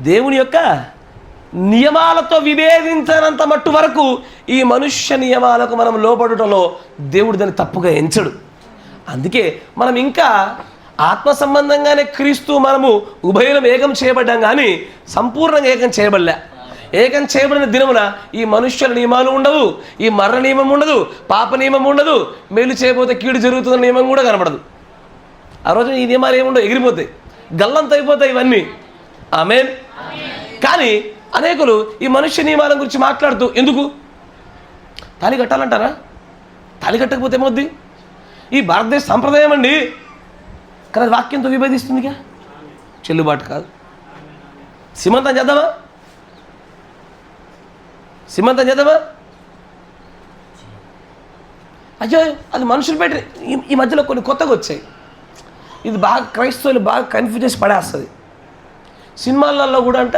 దేవుని యొక్క నియమాలతో విభేదించనంత మట్టు వరకు ఈ మనుష్య నియమాలకు మనం లోబడుటలో దేవుడు దాన్ని తప్పుగా ఎంచడు. అందుకే మనం ఇంకా ఆత్మ సంబంధంగానే క్రీస్తు మనము ఉభయులం ఏకం చేయబడ్డాం, కానీ సంపూర్ణంగా ఏకం చేయబడలే. ఏకం చేయబడిన దినమున ఈ మనుష్యుల నియమాలు ఉండవు, ఈ మరణ నియమం ఉండదు, పాప నియమం ఉండదు, మేలు చేయబోతే కీడు జరుగుతున్న నియమం కూడా కనపడదు. ఆ రోజు ఈ నియమాలు ఏముండవు, ఎగిరిపోతాయి, గల్లంత అయిపోతాయి ఇవన్నీ. ఆమేన్. కానీ అనేకులు ఈ మనుష్య నియమాల గురించి మాట్లాడుతూ, ఎందుకు తాళి కట్టాలంటారా? తాళి కట్టకపోతే ఏమవుద్ది? ఈ భారతదేశ సంప్రదాయం అండి, కానీ అది వాక్యంతో విభేదిస్తుందిగా, చెల్లుబాటు కాదు. సీమంతం చేద్దామా? అయ్యో అది మనుషులు పెట్టి ఈ మధ్యలో కొన్ని కొత్తగా వచ్చాయి. ఇది బాగా క్రైస్తవులు బాగా కన్ఫ్యూజ్ చేసి పడేస్తుంది. సినిమాలలో కూడా అంట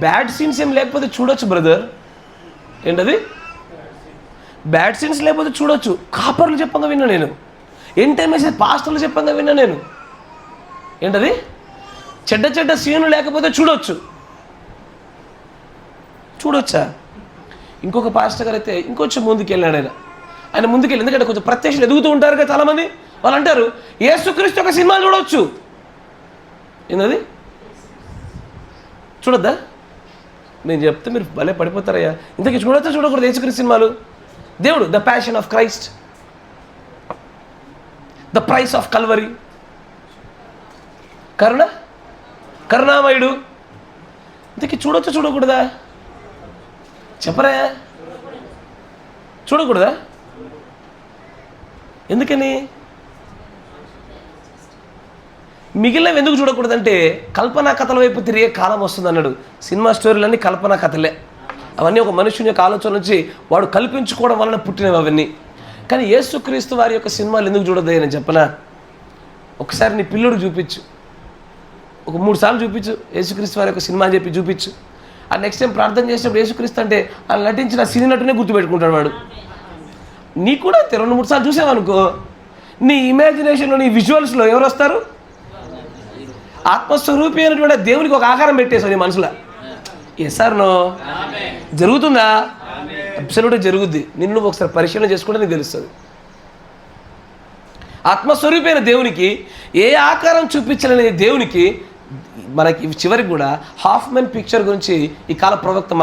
బ్యాడ్ సీన్స్ ఏం లేకపోతే చూడొచ్చు బ్రదర్. ఏంటది? బ్యాడ్ సీన్స్ లేకపోతే చూడొచ్చు. కాపర్లు చెప్పంగా విన్నా నేను, ఎంటైమేసి పాస్టర్లు చెప్పంగా విన్నా నేను. ఏంటది? చెడ్డ సీన్లు లేకపోతే చూడొచ్చా? ఇంకొక పాస్టర్ గారు అయితే ఇంకొంచెం ముందుకెళ్ళాడు. ఆయన ముందుకెళ్ళి, ఎందుకంటే కొంచెం ప్రత్యక్షలు ఎదుగుతూ ఉంటారు కదా చాలామంది, వాళ్ళు అంటారు యేసుక్రీస్తు ఒక సినిమా చూడవచ్చు. ఏంటది? చూడొద్దా? నేను చెప్తే మీరు భలే పడిపోతారయ్యా. ఇంతకీ చూడొచ్చా చూడకూడదు యేసుక్రీస్తు సినిమాలు? దేవుడు, the passion of Christ, the price of Calvary, కరుణ కరుణామయుడు. ఇంతకీ చూడొచ్చా చూడకూడదా? చెప్పరా? చూడకూడదా? ఎందుకని? మిగిలినవి ఎందుకు చూడకూడదంటే కల్పనా కథల వైపు తిరిగే కాలం వస్తుంది అన్నాడు. సినిమా స్టోరీలన్నీ కల్పనా కథలే. అవన్నీ ఒక మనుషుని యొక్క ఆలోచన నుంచి వాడు కల్పించుకోవడం వలన పుట్టినవి అవన్నీ. కానీ యేసుక్రీస్తు వారి యొక్క సినిమాలు ఎందుకు చూడొద్దు నేను చెప్పనా? ఒకసారి నీ పిల్లుడు చూపించు, ఒక 3 సార్లు చూపించు యేసుక్రీస్తు వారి యొక్క సినిమా అని చెప్పి చూపించు. ఆ నెక్స్ట్ టైం ప్రార్థన చేసినప్పుడు యేసుక్రీస్తు అంటే ఆయన నటించిన సినీ నటునే గుర్తుపెట్టుకుంటాడు వాడు. నీ కూడా అంతే, 2-3 సార్లు చూసావనుకో నీ ఇమాజినేషన్లో నీ విజువల్స్లో ఎవరు వస్తారు? ఆత్మస్వరూపి అయినటువంటి దేవునికి ఒక ఆకారం పెట్టేసావు నీ మనసులో. ఎస్ఆర్నో జరుగుతుందా? అబ్సల్యూట్గా జరుగుద్ది. నిన్ను నువ్వు ఒకసారి పరిశీలన చేసుకుంటే నీకు తెలుస్తుంది. ఆత్మస్వరూపి అయిన దేవునికి ఏ ఆకారం చూపించలేని దేవునికి మనకి చివరికి కూడా హాఫ్ మ్యాన్ పిక్చర్ గురించి ఈ కాల ప్రవక్త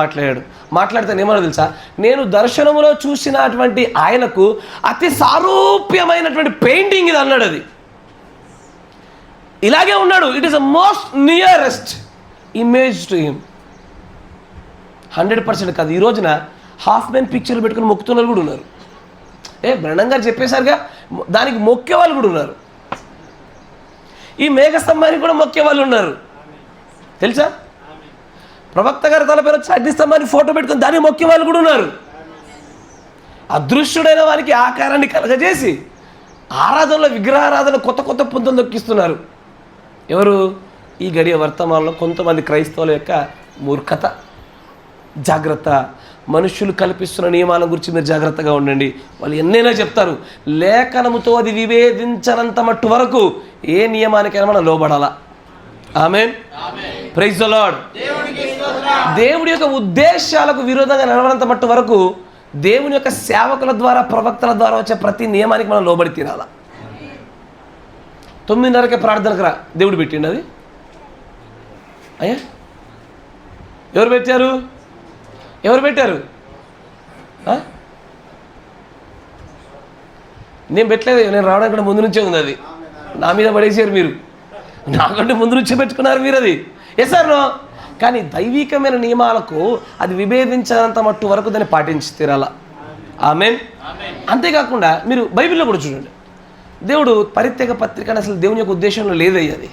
మాట్లాడితే ఏమన్నా తెలుసా? నేను దర్శనములో చూసినటువంటి ఆయనకు అతి సారూప్యమైనటువంటి పెయింటింగ్ ఇది అన్నాడు. అది ఇలాగే ఉన్నాడు. It is the most nearest image to him. 100% కాదు. ఈ రోజున హాఫ్ మ్యాన్ పిక్చర్లు పెట్టుకుని మొక్కుతున్న వాళ్ళు కూడా ఉన్నారు. బ్రహ్మం గారు చెప్పేసరిగా దానికి మొక్కే వాళ్ళు కూడా ఉన్నారు. ఈ మేఘస్తంభానికి కూడా మొక్కే వాళ్ళు ఉన్నారు తెలుసా? ప్రవక్త గారి తలపైన వచ్చి అగ్నిస్తంభానికి ఫోటో పెట్టుకుని దానికి మొక్కే వాళ్ళు కూడా ఉన్నారు. అదృశ్యుడైన వారికి ఆకారాన్ని కలగజేసి ఆరాధనలో విగ్రహారాధన కొత్త కొత్త పుంతలు దొక్కిస్తున్నారు. ఎవరు? ఈ గడియ వర్తమానంలో కొంతమంది క్రైస్తవుల యొక్క మూర్ఖత. జాగ్రత్త. మనుష్యులు కల్పిస్తున్న నియమాల గురించి మీరు జాగ్రత్తగా ఉండండి. వాళ్ళు ఎన్నైనా చెప్తారు. లేఖనముతో అది విభేదించనంత మట్టు వరకు ఏ నియమానికైనా మనం లోబడాలా. ఆమేన్. Praise the lord. దేవుడి యొక్క ఉద్దేశాలకు విరోధంగా నడవనంత మట్టు వరకు దేవుని యొక్క సేవకుల ద్వారా ప్రవక్తల ద్వారా వచ్చే ప్రతి నియమానికి మనం లోబడి తీరాలా. 9:30కే ప్రార్థనకు రా దేవుడు పెట్టిండు. అది అయ్యా ఎవరు పెట్టారు? నేను పెట్టలేదు. నేను రావడానికి ముందు నుంచే ఉంది. అది నా మీద పడేసారు మీరు. నాకంటే ముందు నుంచే పెట్టుకున్నారు మీరు. అది ఎస్ఆర్నో. కానీ దైవికమైన నియమాలకు అది విభేదించినంత మట్టు వరకు దాన్ని పాటించి తీరాల. ఆమేన్. అంతేకాకుండా మీరు బైబిల్లో కూడా చూడండి. దేవుడు పరిత్యాగ పత్రిక అసలు దేవుని యొక్క ఉద్దేశంలో లేదయ్యేది.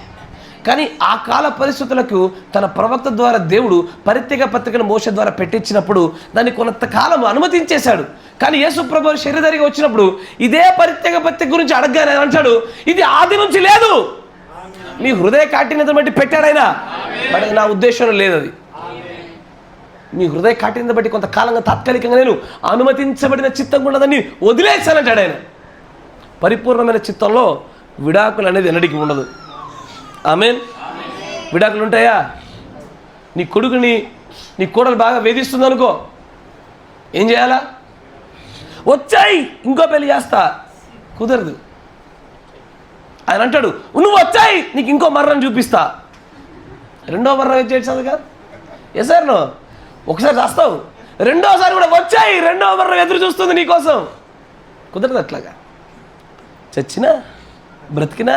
కానీ ఆ కాల పరిస్థితులకు తన ప్రవక్త ద్వారా దేవుడు పరిత్యాగ పత్రికను మోషే ద్వారా పెట్టించినప్పుడు దాన్ని కొంతకాలం అనుమతించేశాడు. కానీ యేసు ప్రభువు శరీరధారిగా వచ్చినప్పుడు ఇదే పరిత్యాగ పత్రిక గురించి అడగగానే అంటాడు, ఇది ఆది నుంచి లేదు, మీ హృదయ కాఠిన్యతను బట్టి పెట్టాడైనా, బట్ నా ఉద్దేశంలో లేదు. అది మీ హృదయ కాఠిన్యతను బట్టి కొంతకాలంగా తాత్కాలికంగా నేను అనుమతించబడిన చిత్తం కూడా దాన్ని వదిలేశానంటాడు ఆయన. పరిపూర్ణమైన చిత్తంలో విడాకులు అనేది ఎన్నటికీ ఉండదు. ఆమేన్. విడాకులు ఉంటాయా? నీ కొడుకుని నీ కోడలు బాగా వేధిస్తుంది అనుకో, ఏం చేయాలా? వచ్చాయి ఇంకో పెళ్లి చేస్తా. కుదరదు. ఆయన అంటాడు, నువ్వు వచ్చాయి నీకు ఇంకో మరణం చూపిస్తా. రెండో మరణం చేసావు కదా. ఎసార్నో ఒకసారి చేస్తావు, రెండోసారి కూడా వచ్చాయి, రెండో మరణం ఎదురు చూస్తుంది నీకోసం. కుదరదు. అట్లాగా చచ్చినా బ్రతికినా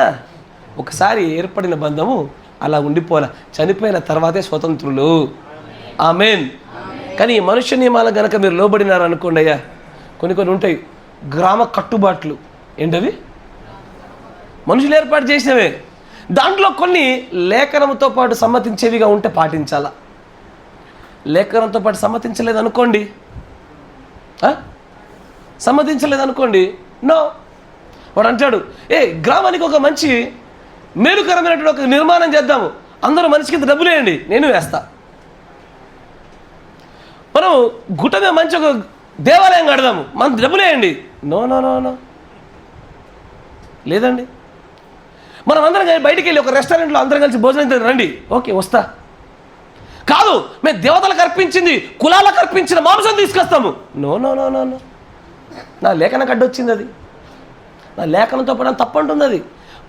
ఒకసారి ఏర్పడిన బంధము అలా ఉండిపోలే. చనిపోయిన తర్వాతే స్వతంత్రులు. ఆమేన్. కానీ ఈ మనుష్య నియమాలు కనుక మీరు లోబడినారు అనుకోండి అయ్యా, కొన్ని ఉంటాయి గ్రామ కట్టుబాట్లు. ఏంటవి? మనుషులు ఏర్పాటు చేసినవే. దాంట్లో కొన్ని లేఖనంతో పాటు సమ్మతించేవిగా ఉంటే పాటించాలా. లేఖనంతో పాటు సమ్మతించలేదనుకోండి, నో. వాడు అంటాడు, గ్రామానికి ఒక మంచి మేలుకరమైనటువంటి ఒక నిర్మాణం చేద్దాము, అందరూ మనిషికి ఇంత డబ్బులు వేయండి, నేను వేస్తా. మనం గుట్ట మీద మంచి ఒక దేవాలయం కడదాము, మన డబ్బులు వేయండి. నో నో నో నో లేదండి. మనం అందరం బయటికి వెళ్ళి ఒక రెస్టారెంట్లో అందరం కలిసి భోజనం రండి, ఓకే వస్తా. కాదు, మేము దేవతలకు అర్పించింది, కులాలకు అర్పించిన మాంసం తీసుకొస్తాము. No no no no no నా లేఖనకు అడ్డొచ్చింది. అది నా లేఖనంతో పాటు తప్పంటుంది. అది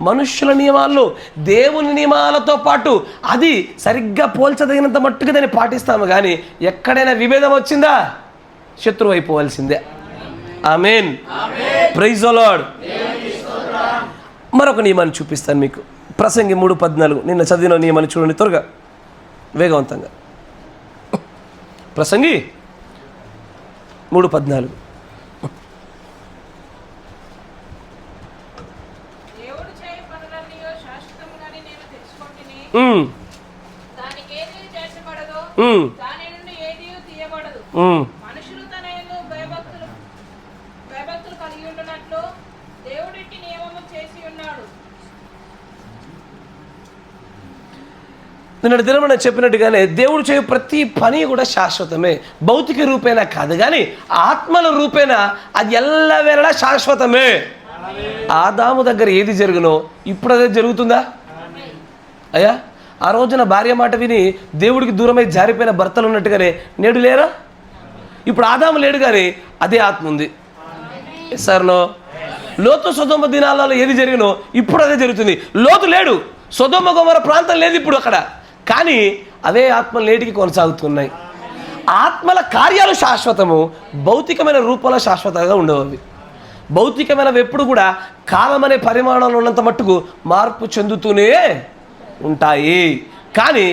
మనుష్యుల నియమాల్లో దేవుని నియమాలతో పాటు అది సరిగ్గా పోల్చదగినంత మట్టుగా దాన్ని పాటిస్తాము. కానీ ఎక్కడైనా విభేదం వచ్చిందా శత్రువు అయిపోవాల్సిందే. ఆమేన్. Praise the lord. మరొక నియమాన్ని చూపిస్తాను మీకు. ప్రసంగి 3:14 నిన్న చదివిన నియమాన్ని చూడండి త్వరగా వేగవంతంగా. ప్రసంగి 3:14. నిన్నటి దినం నేను చెప్పినట్టుగానే దేవుడు చేయు ప్రతి పని కూడా శాశ్వతమే. భౌతిక రూపేణ కాదు కానీ ఆత్మల రూపేణ అది ఎల్లవేళలా శాశ్వతమే. ఆదాము దగ్గర ఏది జరుగునో ఇప్పుడు అదే జరుగుతుందా అయ్యా? ఆ రోజున భార్య మాట విని దేవుడికి దూరమై జారిపోయిన భర్తలు ఉన్నట్టుగానే నేడు లేరా? ఇప్పుడు ఆదాము లేడు కానీ అదే ఆత్మ ఉంది. సార్నో లోతు సొదొమ దినాలలో ఏది జరిగినో ఇప్పుడు అదే జరుగుతుంది. లోతు లేడు, సొదొమ గొమొర్రా ప్రాంతం లేదు ఇప్పుడు అక్కడ, కానీ అవే ఆత్మలు నేటికి కొనసాగుతున్నాయి. ఆత్మల కార్యాలు శాశ్వతము, భౌతికమైన రూపంలో శాశ్వతంగా ఉండవు. అవి భౌతికమైనవి ఎప్పుడు కూడా కాలం అనే పరిమాణంలో ఉన్నంత మట్టుకు మార్పు చెందుతూనే ఉంటాయి. కానీ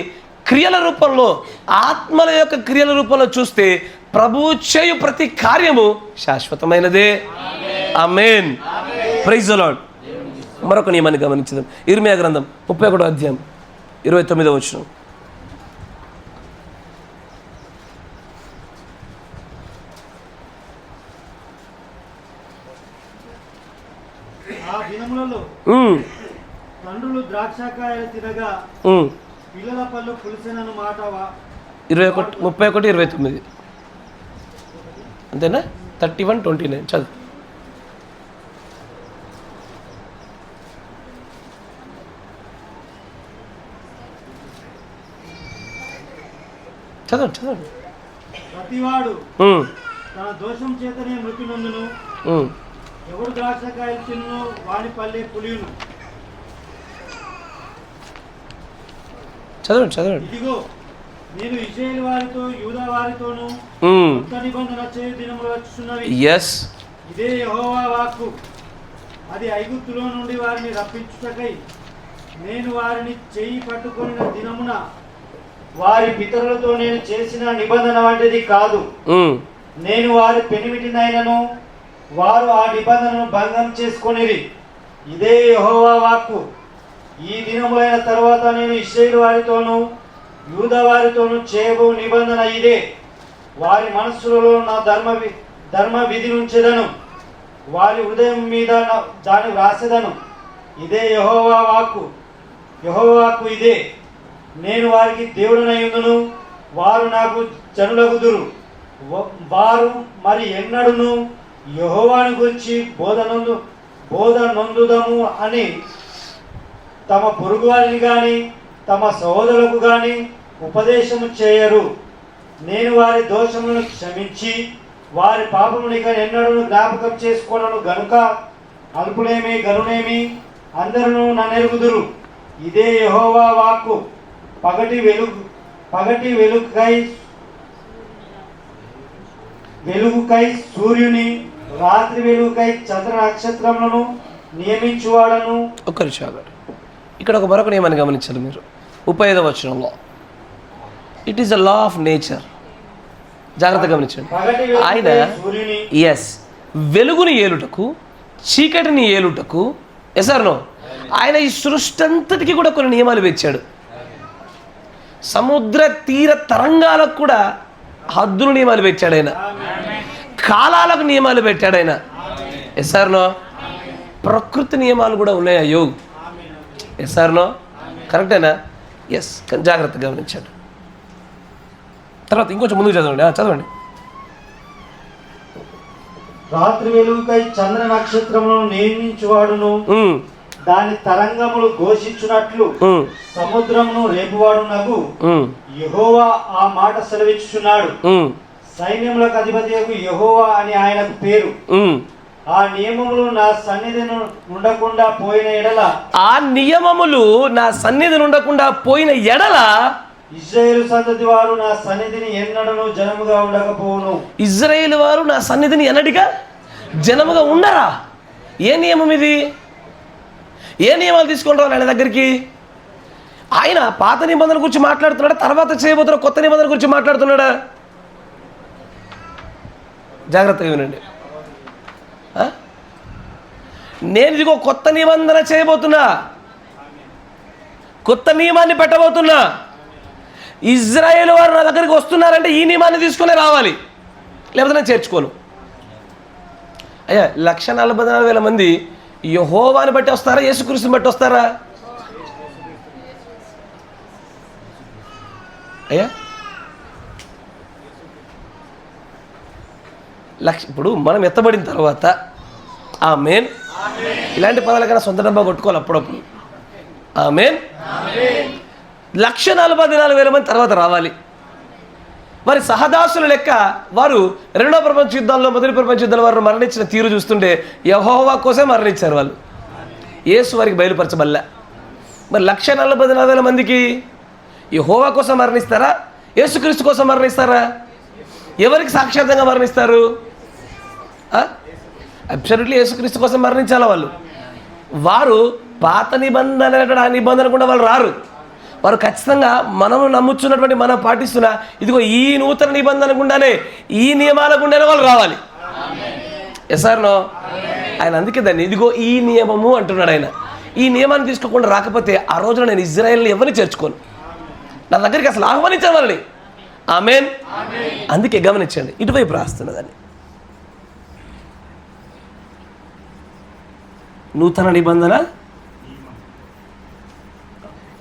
క్రియల రూపంలో, ఆత్మల యొక్క క్రియల రూపంలో చూస్తే ప్రభువు చేయు ప్రతి కార్యము శాశ్వతమైనదే. ఆమేన్. Praise the lord. మరొక నియమాన్ని గమనించదాం. ఇర్మియా గ్రంథం 31వ అధ్యాయం 29వ వచనం. ఆ దినములలో తండ్రులు ద్రాక్షకాయలు తినగా పిల్లల పళ్ళు పులిసెనను మాట 31, 29 అంతేనా? 31:29 చదువు. చదవండి. ప్రతివాడు తన దోషం చేతనే మృతి నందును, ఎవడు ద్రాక్షకాయలు తిన్ను వాని పల్లె పులియును. చదవండి. ఇదిగో నేను ఇశ్రాయేలు వారితో యూదా వారితోను కొత్త నిబంధన చేయు దినములు వచ్చుచున్నవి. ఇదే యెహోవా వాక్కు. అది ఐగుప్తులో నుండి వారిని రప్పించుటకై నేను వారిని చెయ్యి పట్టుకొనిన దినమున వారి పితరులతో నేను చేసిన నిబంధన వంటిది కాదు. నేను వారి పెనిమిటినైనను వారు ఆ నిబంధనను భంగం చేసుకొనిరి. ఇదే యెహోవా వాక్కు. ఈ దినములైన తర్వాత నేను ఇశ్రాయేలు వారితోనూ యూదా వారితోనూ చేయబో నిబంధన ఇదే. వారి మనస్సులలో నా ధర్మ విధి నుంచెదను, వారి హృదయం మీద దాన్ని వ్రాసెదను. ఇదే యెహోవా వాక్కు. యెహోవా వాక్కు ఇదే. నేను వారికి దేవుడనయుందును, వారు నాకు జనులగుదురు. వారు మరి ఎన్నడును యెహోవాను గురించి బోధ నొందుదము అని తమ పొరుగు వారిని కానీ తమ సహోదరులకు కానీ ఉపదేశము చేయరు. నేను వారి దోషములను క్షమించి వారి పాపముని ఎన్నడూ జ్ఞాపకం చేసుకోనను గనుక అల్పులేమి గనునేమి అందరూ నన్నెరుగుదురు. ఇదే యెహోవా వాక్కు. పగటి వెలుగుకై సూర్యుని, రాత్రి వెలుగుకై చంద్ర నక్షత్రములను నియమించువాడను. ఇక్కడ మరొక నియమాన్ని గమనించాలి మీరు. 35వ వచనంలో it is a law of nature. జాగ్రత్తగా గమనించండి. ఆయన వెలుగుని ఏలుటకు, చీకటిని ఏలుటకు ఆయన ఈ సృష్టి అంతటికి కూడా కొన్ని నియమాలు పెట్టాడు. సముద్ర తీర తరంగాలకు కూడా హద్దులు నియమాలు పెట్టాడు ఆయన. కాలాలకు నియమాలు పెట్టాడు ఆయన. ప్రకృతి నియమాలు కూడా ఉన్నాయి. అయ్యో కరెక్టేనా? జాగ్రత్తగా గమనించాడు. తర్వాత ఇంకొంచెం ముందుకు చదవండి. రాత్రి వెలుగుకై చంద్ర నక్షత్రములను నియమించువాడును, దాని తరంగములు ఘోషించున్నట్లు సముద్రమును రేపువాడునగు యెహోవా ఆ మాట సెలవిచ్చుచున్నాడు. సైన్యములకు అధిపతియగు యెహోవా అని ఆయనకు పేరు. ఆ నియమములు నా సన్నిధిని ఉండకుండా పోయిన ఎడల ఇశ్రాయేలు సంతతి వారు నా సన్నిధిని ఎన్నడను జనముగా ఉండకపోవును. ఇశ్రాయేలు వారు నా సన్నిధిని ఎన్నటిగా జనముగా ఉండరా? ఏ నియమం ఇది? ఏ నియమాలు తీసుకొని రావాలి ఆయన దగ్గరికి? ఆయన పాత నిబంధనల గురించి మాట్లాడుతున్నాడా, తర్వాత చేయబోతున్న కొత్త నిబంధనల గురించి మాట్లాడుతున్నాడా? జాగ్రత్తగా వినండి. నేను ఇదిగో కొత్త నిబంధన చేయబోతున్నా, కొత్త నియమాన్ని పెట్టబోతున్నా. ఇజ్రాయేల్ వారు నా దగ్గరికి వస్తున్నారంటే ఈ నియమాన్ని తీసుకునే రావాలి, లేకపోతే నేను చేర్చుకోను. అయ్యా 1,44,000 మంది యెహోవాని బట్టి వస్తారా, యేసుక్రీస్తుని బట్టి వస్తారా? అయ్యా ఇప్పుడు మనం ఎత్తబడిన తర్వాత ఆమేన్, ఇలాంటి పదాల కన్నా సొంత డబ్బా కొట్టుకోవాలి అప్పుడప్పుడు. ఆమేన్. 1,44,000 మంది తర్వాత రావాలి. మరి సహదాసుల లెక్క వారు రెండో ప్రపంచ యుద్ధాల్లో, మొదటి ప్రపంచ యుద్ధాల్లో వారు మరణించిన తీరు చూస్తుంటే యెహోవా కోసం మరణించారు వాళ్ళు. యేసు వారికి బయలుపరచబల్లా. మరి 1,44,000 మందికి యెహోవా కోసం మరణిస్తారా, యేసుక్రీస్తు కోసం మరణిస్తారా? ఎవరికి సాక్షాత్తంగా మరణిస్తారు? అబ్సల్యూట్లీ యేసుక్రీస్తు కోసం మరణించాలా వాళ్ళు. వారు పాత నిబంధన ఆ నిబంధన కూడా వాళ్ళు రారు. వారు ఖచ్చితంగా మనము నమ్ముచున్నటువంటి, మనం పాటిస్తున్న ఇదిగో ఈ నూతన నిబంధన గుండానే, ఈ నియమాల గుండానే వాళ్ళు రావాలి. ఎసార్నో ఆయన అందుకే దాన్ని ఇదిగో ఈ నియమము అంటున్నాడు. ఆయన ఈ నియమాన్ని తీసుకోకుండా రాకపోతే ఆ రోజున నేను ఇజ్రాయేల్ని ఎవరిని చేర్చుకోను, నా దగ్గరికి అసలు ఆహ్వానించాను వాళ్ళని. ఆమేన్. అందుకే గమనించండి, ఇటువైపు రాస్తున్నదాన్ని. నూతన నిబంధన,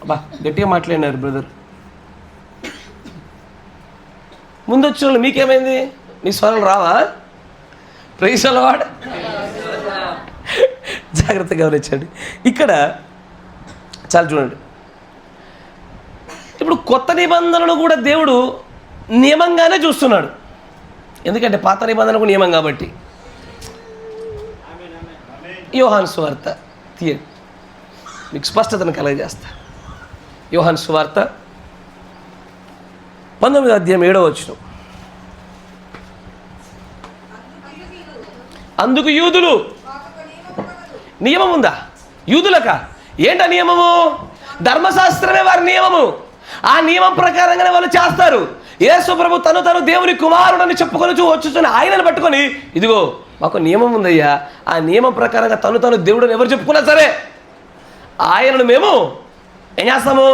బా గట్టిగా మాట్లాడినారు బ్రదర్. ముందు వచ్చిన వాళ్ళు మీకేమైంది? మీ స్వరాలు రావా? Praise the Lord. జాగ్రత్తగా గమనించండి. ఇక్కడ చాలా చూడండి, ఇప్పుడు కొత్త నిబంధనను కూడా దేవుడు నియమంగానే చూస్తున్నాడు. ఎందుకంటే పాత నిబంధనకు నియమం కాబట్టి. యోహాను సువార్త తీయండి, మీకు స్పష్టతను కలగజేస్తా. యోహాను సువార్త 19వ అధ్యాయం 7వ వచనం. అందుకు యూదులు, నియమం ఉందా యూదులక? ఏంటా నియమము? ధర్మశాస్త్రమే వారి నియమము. ఆ నియమం ప్రకారంగానే వాళ్ళు చేస్తారు. యేసు ప్రభు తను దేవుని కుమారుడని చెప్పుకొని వచ్చుచున్న ఆయనను పట్టుకొని ఇదిగో మాకు నియమం ఉందయ్యా, ఆ నియమం ప్రకారంగా తను దేవుడని ఎవరు చెప్పుకున్నా సరే ఆయనను మేము ఏం చేస్తాము?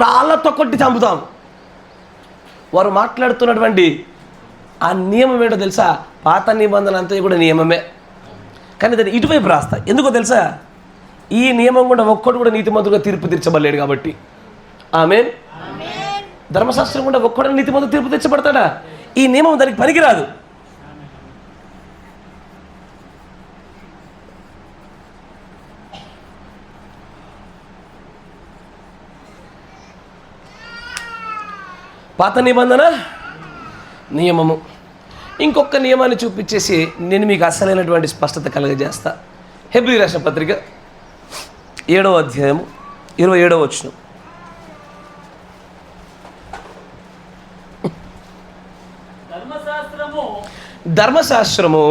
రాళ్ళతో కొట్టి చంపుతాము. వారు మాట్లాడుతున్నటువంటి ఆ నియమం ఏంటో తెలుసా? పాత నిబంధన అంతా కూడా నియమమే, కానీ దాన్ని ఇటువైపు రాస్తా. ఎందుకో తెలుసా? ఈ నియమం కూడా ఒక్కడు కూడా నీతిమంతుడుగా తీర్పు తీర్చబడలేడు కాబట్టి. ఆమేన్. ధర్మశాస్త్రం కూడా ఒక్కడు నీతిమంతుడు తీర్పు తీర్చబడతాడా? ఈ నియమం దానికి పనికిరాదు. పాత నిబంధన నియమము. ఇంకొక నియమాన్ని చూపించేసి నేను మీకు అసలైనటువంటి స్పష్టత కలగజేస్తా. హెబ్రీ రాసిన పత్రిక 7వ అధ్యాయము 27వ వచనం. ధర్మశాస్త్రము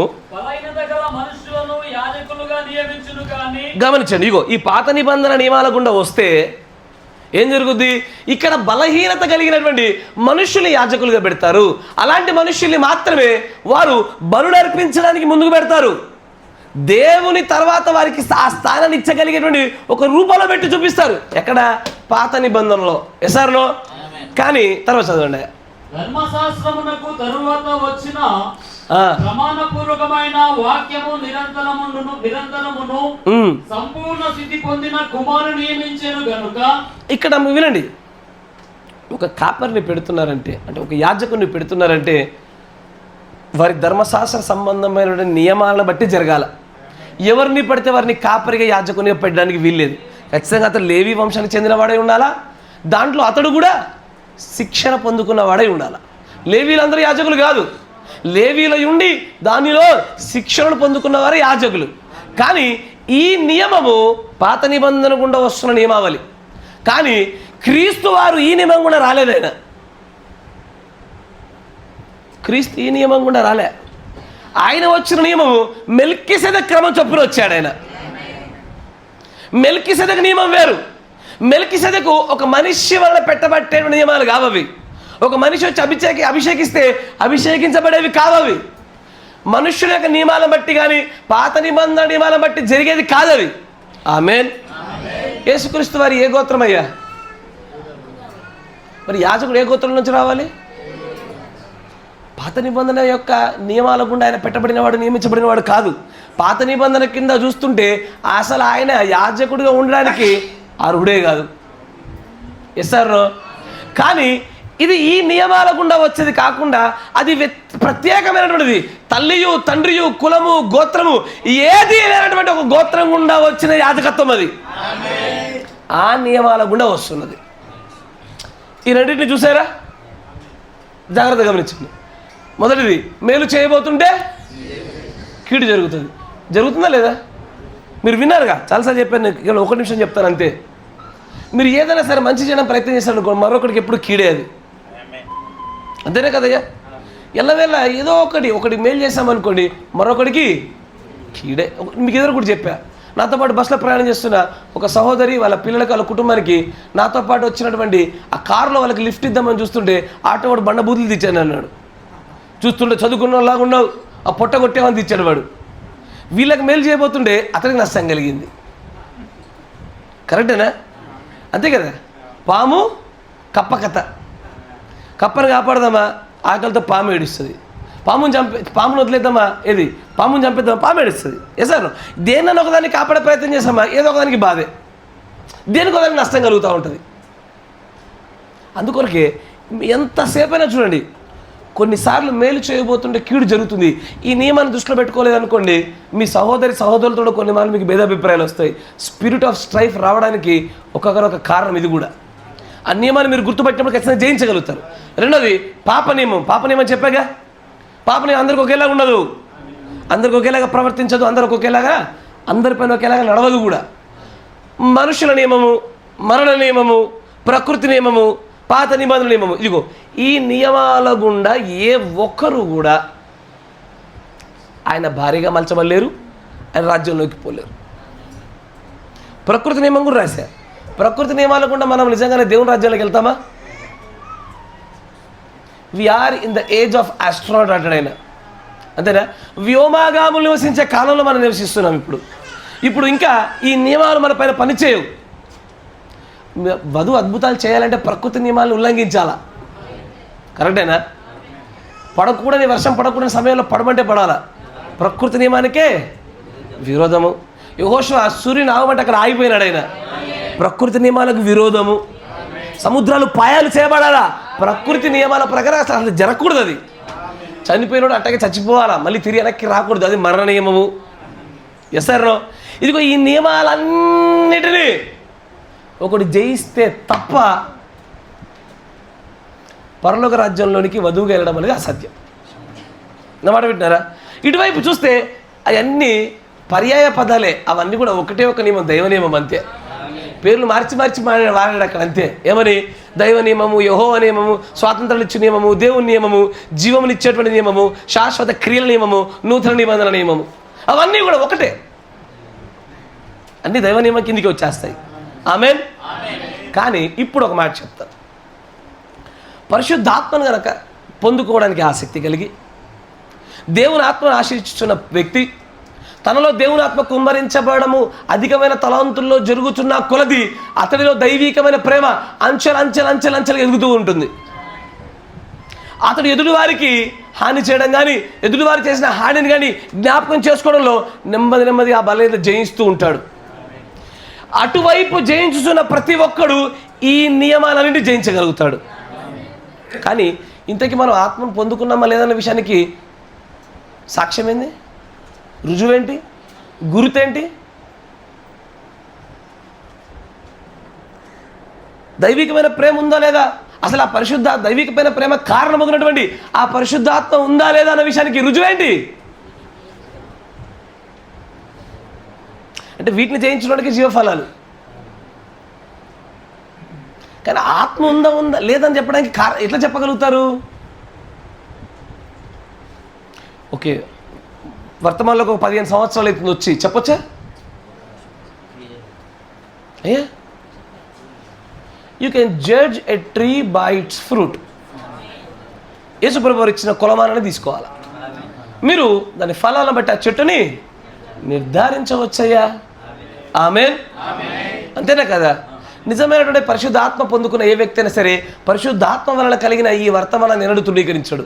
గమనించండి, ఇగో ఈ పాత నిబంధన నియమాల గుండా వస్తే ఏం జరుగుద్ది? ఇక్కడ బలహీనత కలిగినటువంటి మనుషుల్ని యాజకులుగా పెడతారు. అలాంటి మనుషుల్ని మాత్రమే వారు బలులు అర్పించడానికి ముందుకు పెడతారు. దేవుని తర్వాత వారికి ఆ స్థానాన్ని ఇచ్చగలిగేటువంటి ఒక రూపంలో పెట్టి చూపిస్తారు. ఎక్కడ? పాత నిబంధనలో. ఎసార్లో. కానీ తర్వాత చదవండి. ధర్మశాస్త్రమునకు తరువాత వచ్చిన ప్రమాణపూర్వకమైన వాక్యము నిరంతరమును సంపూర్ణ సిద్ధి పొందిన కుమారుని నియమించెను గనుక. ఇక్కడ వినండి, ఒక కాపరిని పెడుతున్నారంటే, అంటే ఒక యాజకుని పెడుతున్నారంటే వారి ధర్మశాస్త్ర సంబంధమైన నియమాలను బట్టి జరగాల. ఎవరిని పడితే వారిని కాపరిగా యాజకునిగా పెట్టడానికి వీల్లేదు. ఖచ్చితంగా అతను లేవి వంశానికి చెందినవాడై ఉండాలా. దాంట్లో అతడు కూడా శిక్షణ పొందుకున్నవాడై ఉండాలి. లేవీలందరూ యాజకులు కాదు, లేవీలో ఉండి దానిలో శిక్షణను పొందుకున్నవారే యాజకులు. కానీ ఈ నియమము పాత నిబంధన గుండా వస్తున్న నియమావళి. కానీ క్రీస్తు వారు ఈ నియమం గుండా రాలేదు. ఆయన క్రీస్తు ఈ నియమం గుండా రాలే. ఆయన వచ్చిన నియమము మెల్కీసెదెకు క్రమం చొప్పున వచ్చాడు. ఆయన మెల్కీసెదెకు నియమం వేరు. మెల్కీసెదెకు ఒక మనిషి వల్ల పెట్టబట్టే నియమాలు కావవి. ఒక మనిషి వచ్చి అభిషేకిస్తే అభిషేకించబడేవి కావవి. మనుష్యుల యొక్క నియమాలను బట్టి కానీ పాత నిబంధన నియమాలను బట్టి జరిగేది కాదవి. ఆమేన్. యేసుక్రీస్తు వారి ఏ గోత్రం అయ్యా? మరి యాజకుడు ఏ గోత్రం నుంచి రావాలి? పాత నిబంధన యొక్క నియమాల గుండా ఆయన పెట్టబడినవాడు, నియమించబడినవాడు కాదు. పాత నిబంధన కింద చూస్తుంటే అసలు ఆయన యాజకుడిగా ఉండడానికి అర్హుడే కాదు. Yes sir. కానీ ఇది ఈ నియమాల గుండా వచ్చేది కాకుండా అది ప్రత్యేకమైనటువంటిది. తల్లియు తండ్రియు కులము గోత్రము ఏది లేనటువంటి ఒక గోత్రం గుండా వచ్చిన యాజకత్వం అది. ఆ నియమాల గుండా వస్తున్నది. ఈ రెండింటిని చూసారా? జాగ్రత్తగా గమనించండి. మొదటిది, మేలు చేయబోతుంటే కీడు జరుగుతుంది. జరుగుతుందా లేదా? మీరు విన్నారుగా, చాలాసార్లు చెప్పాను. నేను 1 నిమిషం చెప్తాను అంతే. మీరు ఏదైనా సరే మంచి చేయడం ప్రయత్నం చేస్తారనుకో, మరొకటికి ఎప్పుడు కీడే అది. అంతేనే కదయ్యా? ఎల్లవేళ ఏదో ఒకటి మేలు చేసామనుకోండి, మరొకటికి కీడే. మీకు ఎదురు కూడా చెప్పా, నాతో పాటు బస్సులో ప్రయాణం చేస్తున్న ఒక సహోదరి వాళ్ళ పిల్లలకి వాళ్ళ కుటుంబానికి నాతో పాటు వచ్చినటువంటి ఆ కారులో వాళ్ళకి లిఫ్ట్ ఇద్దామని చూస్తుంటే ఆటో వాడు బండ బూతులు తెచ్చాను అన్నాడు. చూస్తుంటే చదువుకున్నలాగా ఉన్నావు, ఆ పొట్ట కొట్టేవని తెచ్చాడు వాడు. వీళ్ళకి మేలు చేయబోతుంటే అతనికి నష్టం కలిగింది. కరెక్టేనా? అంతే కదా? పాము కప్ప కథ. కప్పని కాపాడదామా, ఆకలితో పాము ఏడుస్తుంది. పామును వదిలేద్దామా, ఏది పాముని చంపేద్దామా, పాము ఏడుస్తుంది. సార్, దేన్నైనా ఒకదాన్ని కాపాడే ప్రయత్నం చేస్తామా, ఏదో ఒకదానికి బాధే, దేనికి ఒకదానికి నష్టం కలుగుతూ ఉంటుంది. అందుకొరకే ఎంతసేపైనా చూడండి, కొన్నిసార్లు మేలు చేయబోతుంటే కీడు జరుగుతుంది. ఈ నియమాన్ని దృష్టిలో పెట్టుకోలేదనుకోండి, మీ సహోదరులతో కొన్ని మార్లు మీకు భేదాభిప్రాయాలు వస్తాయి. స్పిరిట్ ఆఫ్ స్ట్రైఫ్ రావడానికి ఒక కారణం ఇది కూడా. ఆ నియమాన్ని మీరు గుర్తుపెట్టినప్పుడు ఖచ్చితంగా జయించగలుగుతారు. రెండోది, పాప నియమం చెప్పాగా. పాప నియమం అందరికి ఒకేలాగా ఉండదు, అందరికి ఒకేలాగా ప్రవర్తించదు, అందరికి ఒకేలాగా అందరిపైన ఒకేలాగా నడవదు కూడా. మనుషుల నియమము, మరణ నియమము, ప్రకృతి నియమము, పాత నిబంధన నియమము, ఇదిగో ఈ నియమాల గుండా ఏ ఒక్కరు కూడా ఆయన భారీగా మలచబడలేరు, ఆయన రాజ్యంలోకి పోలేరు. ప్రకృతి నియమం కూడా రాశారు. ప్రకృతి నియమాల గుండా మనం నిజంగానే దేవుని రాజ్యానికి వెళ్తామా? We are in the age of astronaut అంటాడు ఆయన. అంతేనా? వ్యోమాగాములు నివసించే కాలంలో మనం నివసిస్తున్నాం. ఇప్పుడు ఇంకా ఈ నియమాలు మన పైన పనిచేయవు. వధువు అద్భుతాలు చేయాలంటే ప్రకృతి నియమాలను ఉల్లంఘించాలా? కరెక్టేనా? పడకూడని వర్షం పడకూడని సమయంలో పడమంటే పడాలా? ప్రకృతి నియమానికే విరోధము. యెహోషువ సూర్యుని ఆగమంటే అక్కడ ఆగిపోయినాడు ఆయన. ప్రకృతి నియమాలకు విరోధము. సముద్రాలు పాయాలు చేయబడాలా? ప్రకృతి నియమాల ప్రకారం అసలు జరగకూడదు. అది చనిపోయినోడు అట్టగే చచ్చిపోవాలా, మళ్ళీ తిరిగి వెనక్కి రాకూడదు, అది మరణ నియమము. Yes sir. ఇదిగో ఈ నియమాలన్నిటినీ ఒకటి జయిస్తే తప్ప పరలోక రాజ్యంలోనికి వధువుగా వెళ్ళడం అనేది అసాధ్యం. నా మాట వింటున్నారా? ఇటువైపు చూస్తే అవన్నీ పర్యాయ పదాలే. అవన్నీ కూడా ఒకటే ఒక నియమం, దైవ నియమం అంతే. పేర్లు మార్చి వాడాడు అక్కడ అంతే. ఏమని? దైవ నియమము, యెహోవా నియమము, స్వాతంత్రం ఇచ్చే నియమము, దేవుని నియమము, జీవమునిచ్చేటువంటి నియమము, శాశ్వత క్రియల నియమము, నూతన నిబంధన నియమము, అవన్నీ కూడా ఒకటే. అన్నీ దైవ నియమం కిందికి వచ్చేస్తాయి. ఆమేన్. కానీ ఇప్పుడు ఒక మాట చెప్తాను. పరిశుద్ధాత్మను కనుక పొందుకోవడానికి ఆసక్తి కలిగి దేవుని ఆత్మను ఆశ్రయించుతున్న వ్యక్తి, తనలో దేవుని ఆత్మ కుమ్మరించబడము అధికమైన తలాంతుల్లో జరుగుతున్న కొలది అతడిలో దైవికమైన ప్రేమ అంచెలంచెలంచెలంచెలుగా ఎదుగుతూ ఉంటుంది. అతడు ఎదుటివారికి హాని చేయడం కానీ, ఎదుటివారు చేసిన హానిని కానీ జ్ఞాపకం చేసుకోవడంలో నెమ్మది ఆ బలహీనత జయిస్తూ ఉంటాడు. అటువైపు జయించుతున్న ప్రతి ఒక్కడు ఈ నియమాలన్నింటినీ జయించగలుగుతాడు. కానీ ఇంతకీ మనం ఆత్మను పొందుకున్నామా లేదన్న విషయానికి సాక్ష్యం ఏంది? రుజువేంటి? గుర్తేంటి? దైవికమైన ప్రేమ ఉందా లేదా? అసలు ఆ పరిశుద్ధ దైవికమైన ప్రేమ కారణమగినటువంటి ఆ పరిశుద్ధాత్మ ఉందా లేదా అన్న విషయానికి రుజువేంటి? అంటే వీటిని జయించడానికి జీవఫలాలు. కానీ ఆత్మ ఉందా లేదని చెప్పడానికి ఎట్లా చెప్పగలుగుతారు? ఓకే, వర్తమానంలోకి ఒక 15 సంవత్సరాలు అవుతుంది వచ్చి చెప్పొచ్చా? అయ్యా, you can judge a tree by it's fruit. యేసుప్రభు వారు ఇచ్చిన కొలమానాన్ని తీసుకోవాలి. మీరు దాని ఫలాలను బట్టి ఆ చెట్టుని నిర్ధారించవచ్చయ్యా. ఆమేన్. అంతేనా కదా? నిజమైనటువంటి పరిశుద్ధాత్మ పొందుకున్న ఏ వ్యక్తి అయినా సరే పరిశుద్ధాత్మ వలన కలిగిన ఈ వర్తమానాన్ని ఎన్నడూ తృణీకరించడు.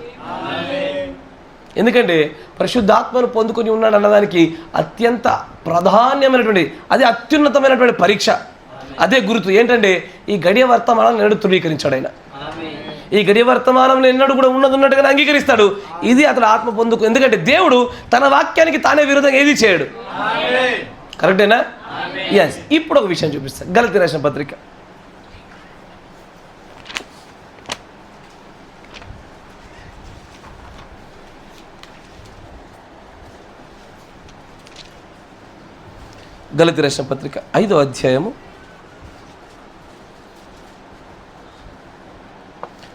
ఎందుకంటే పరిశుద్ధాత్మను పొందుకొని ఉన్నాడు అన్నదానికి అత్యంత ప్రాధాన్యమైనటువంటి, అది అత్యున్నతమైనటువంటి పరీక్ష, అదే గుర్తు ఏంటంటే ఈ గడియ వర్తమానాన్ని ఎన్నడూ తృణీకరించాడు ఆయన. ఈ గడియ వర్తమానంలో ఎన్నడూ కూడా ఉన్నట్టుగానే అంగీకరిస్తాడు. ఇది అతడు ఆత్మ పొందుకు. ఎందుకంటే దేవుడు తన వాక్యానికి తానే విరుద్ధంగా ఏది చేయడు. కరెక్టేనా? ఎస్. ఇప్పుడు ఒక విషయం చూపిస్తాను. గలతీ రాసిన పత్రిక గలతీ రాసిన పత్రిక 5వ అధ్యాయము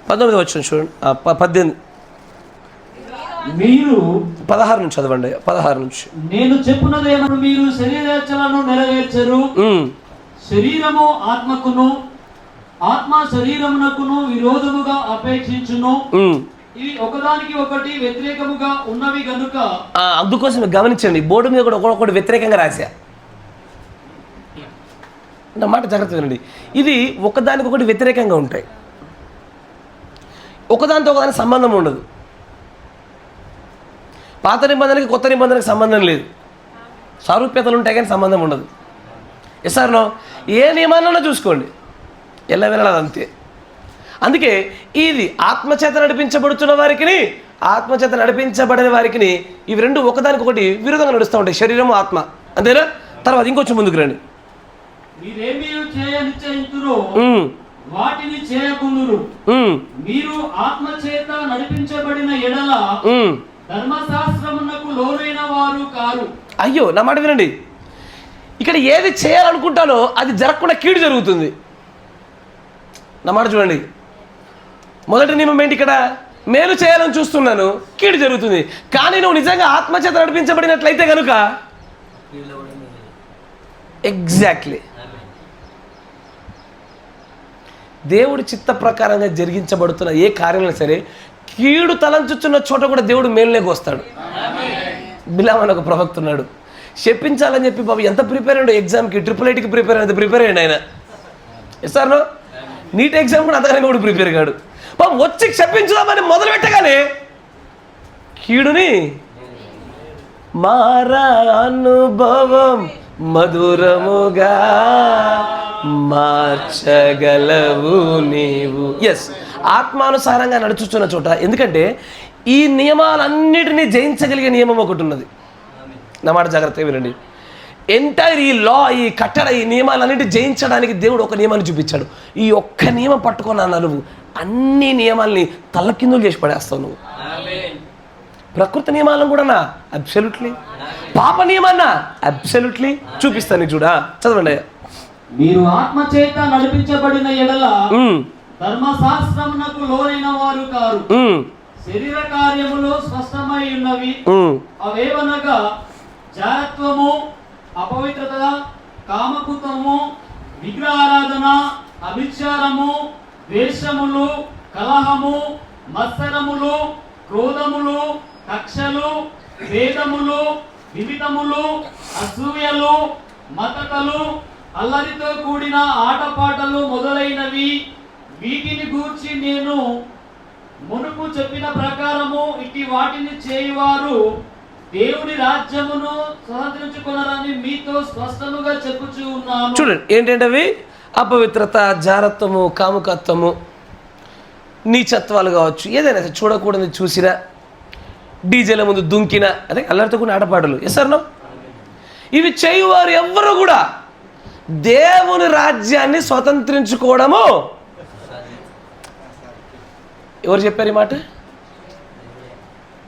19వ వచనం చూడండి. 18 మీరు 16 నుంచి చదవండి. 16 నుంచి. నేను చెప్పున్నదేమను మీరు శరీరేచ్ఛలను నెరవేర్చరు. శరీరము ఆత్మకును, ఆత్మ శరీరమునకును విరోధముగా అపేక్షించును. ఇవి ఒకదానికి ఒకటి వ్యతిరేకముగా ఉన్నవి గనుక. అందుకోసం గమనించండి, బోర్డు మీద కూడా ఒకటి వ్యతిరేకంగా రాశా. నా మాట జాగ్రత్త వినండి. ఇది ఒకదానికొకటి వ్యతిరేకంగా ఉంటాయి. ఒకదానితో ఒకదానికి సంబంధం ఉండదు. పాత నిబంధనకి కొత్త నిబంధనకి సంబంధం లేదు. సారూప్యతలు ఉంటాయి కానీ సంబంధం ఉండదు. ఎస్ఆర్నో ఏ నియమాలన్నా చూసుకోండి, ఎల్లవెళ్ళదు అంతే. అందుకే ఇది ఆత్మచేత నడిపించబడుతున్న వారికి, ఆత్మచేత నడిపించబడిన వారికి ఇవి రెండు ఒకదానికొకటి విరుద్ధంగా నడుస్తూ ఉంటాయి, శరీరము ఆత్మ. అంతేనా? తర్వాత ఇంకొంచెం ముందుకు రండి. మీరేమీ చేయనిశ్చయింతురో వాటిని చేయకుందురు. మీరు ఆత్మచేత నడిపించబడిన ఎడల ధర్మశాస్త్రమునకు లోనైన వారు కారు. అయ్యో, నా మాట వినండి. ఇక్కడ ఏది చేయాలనుకుంటానో అది జరగకుండా కీడు జరుగుతుంది. నా మాట చూడండి. మొదటి నియమం ఏంటి? ఇక్కడ మేలు చేయాలని చూస్తున్నాను, కీడు జరుగుతుంది. కానీ నువ్వు నిజంగా ఆత్మచేత నడిపించబడినట్లయితే కనుక ఎగ్జాక్ట్లీ దేవుడి చిత్త ప్రకారంగా జరిగించబడుతున్న ఏ కార్యాలైనా సరే కీడు తలంచుచున్న చోట కూడా దేవుడు మేలులోకి వస్తాడు. బిలాం అని ఒక ప్రవక్త ఉన్నాడు. చెప్పించాలని చెప్పి బాబు ఎంత ప్రిపేర్ అయ్యాడు ఎగ్జామ్కి, IIITకి ప్రిపేర్ అయినంత ప్రిపేర్ అయ్యాడు ఆయన. సార్ నీట్ ఎగ్జామ్ కూడా అంతగానే కూడా ప్రిపేర్ కాడు. బాబు వచ్చి చెప్పించుదామని మొదలు పెట్టగానే కీడుని మారా అనుభవం మధురముగా మార్చగలవు నీవు. ఎస్, ఆత్మానుసారంగా నడుచుచున్న చోట. ఎందుకంటే ఈ నియమాలన్నిటినీ జయించగలిగే నియమం ఒకటి ఉన్నది. నా మాట జాగ్రత్తగా వినండి. ఎంటైర్ ఈ లా, ఈ కట్టడ, ఈ నియమాలన్నిటి జయించడానికి దేవుడు ఒక నియమాన్ని చూపించాడు. ఈ ఒక్క నియమం పట్టుకున్నా నువ్వు అన్ని నియమాల్ని తల్లకిందులు చేసి పడేస్తావు. నువ్వు ప్రకృతి నియమాలను కూడా అబ్సల్యూట్లీ, పాప నియమాన్నా అబ్సల్యూట్లీ చూపిస్తాను. చూడా, చదవండి. మీరు ఆత్మచేత నడిపించబడిన ఎడల ధర్మశాస్త్రమునకు లోనైన వారు కారు. శరీర కార్యములు స్పష్టమై ఉన్నవి. అవేవనగా జారత్వము, అపవిత్రత, కామకుతము, విగ్రహారాధన, అభిచారము, ద్వేషములు, కలహము, మత్సరములు, క్రోధములు, కక్షలు, భేదములు, విమితములు, అసూయలు, మతకలు, అల్లరితో కూడిన ఆటపాటలు మొదలైనవి. వీటిని గూర్చి నేను మునుపు చెప్పిన ప్రకారము ఇట్టి వాటిని చేయువారు దేవుని రాజ్యమును స్వతంత్రించుకొనరని మీతో స్పష్టముగా చెప్పుచూ ఉన్నాను. చూడండి ఏంటంటే అవి అపవిత్రత, జారత్వము, కాముకత్వము, నీచత్వాలు కావచ్చు, ఏదైనా చూడకూడదు చూసినా, డీజేల ముందు దుంకిన, అదే అల్లరితో కూడిన ఆటపాటలు. ఎస్ఆర్నో ఇవి చేయువారు ఎవ్వరు కూడా దేవుని రాజ్యాన్ని స్వతంత్రించుకోవడము. ఎవరు చెప్పారు ఈ మాట?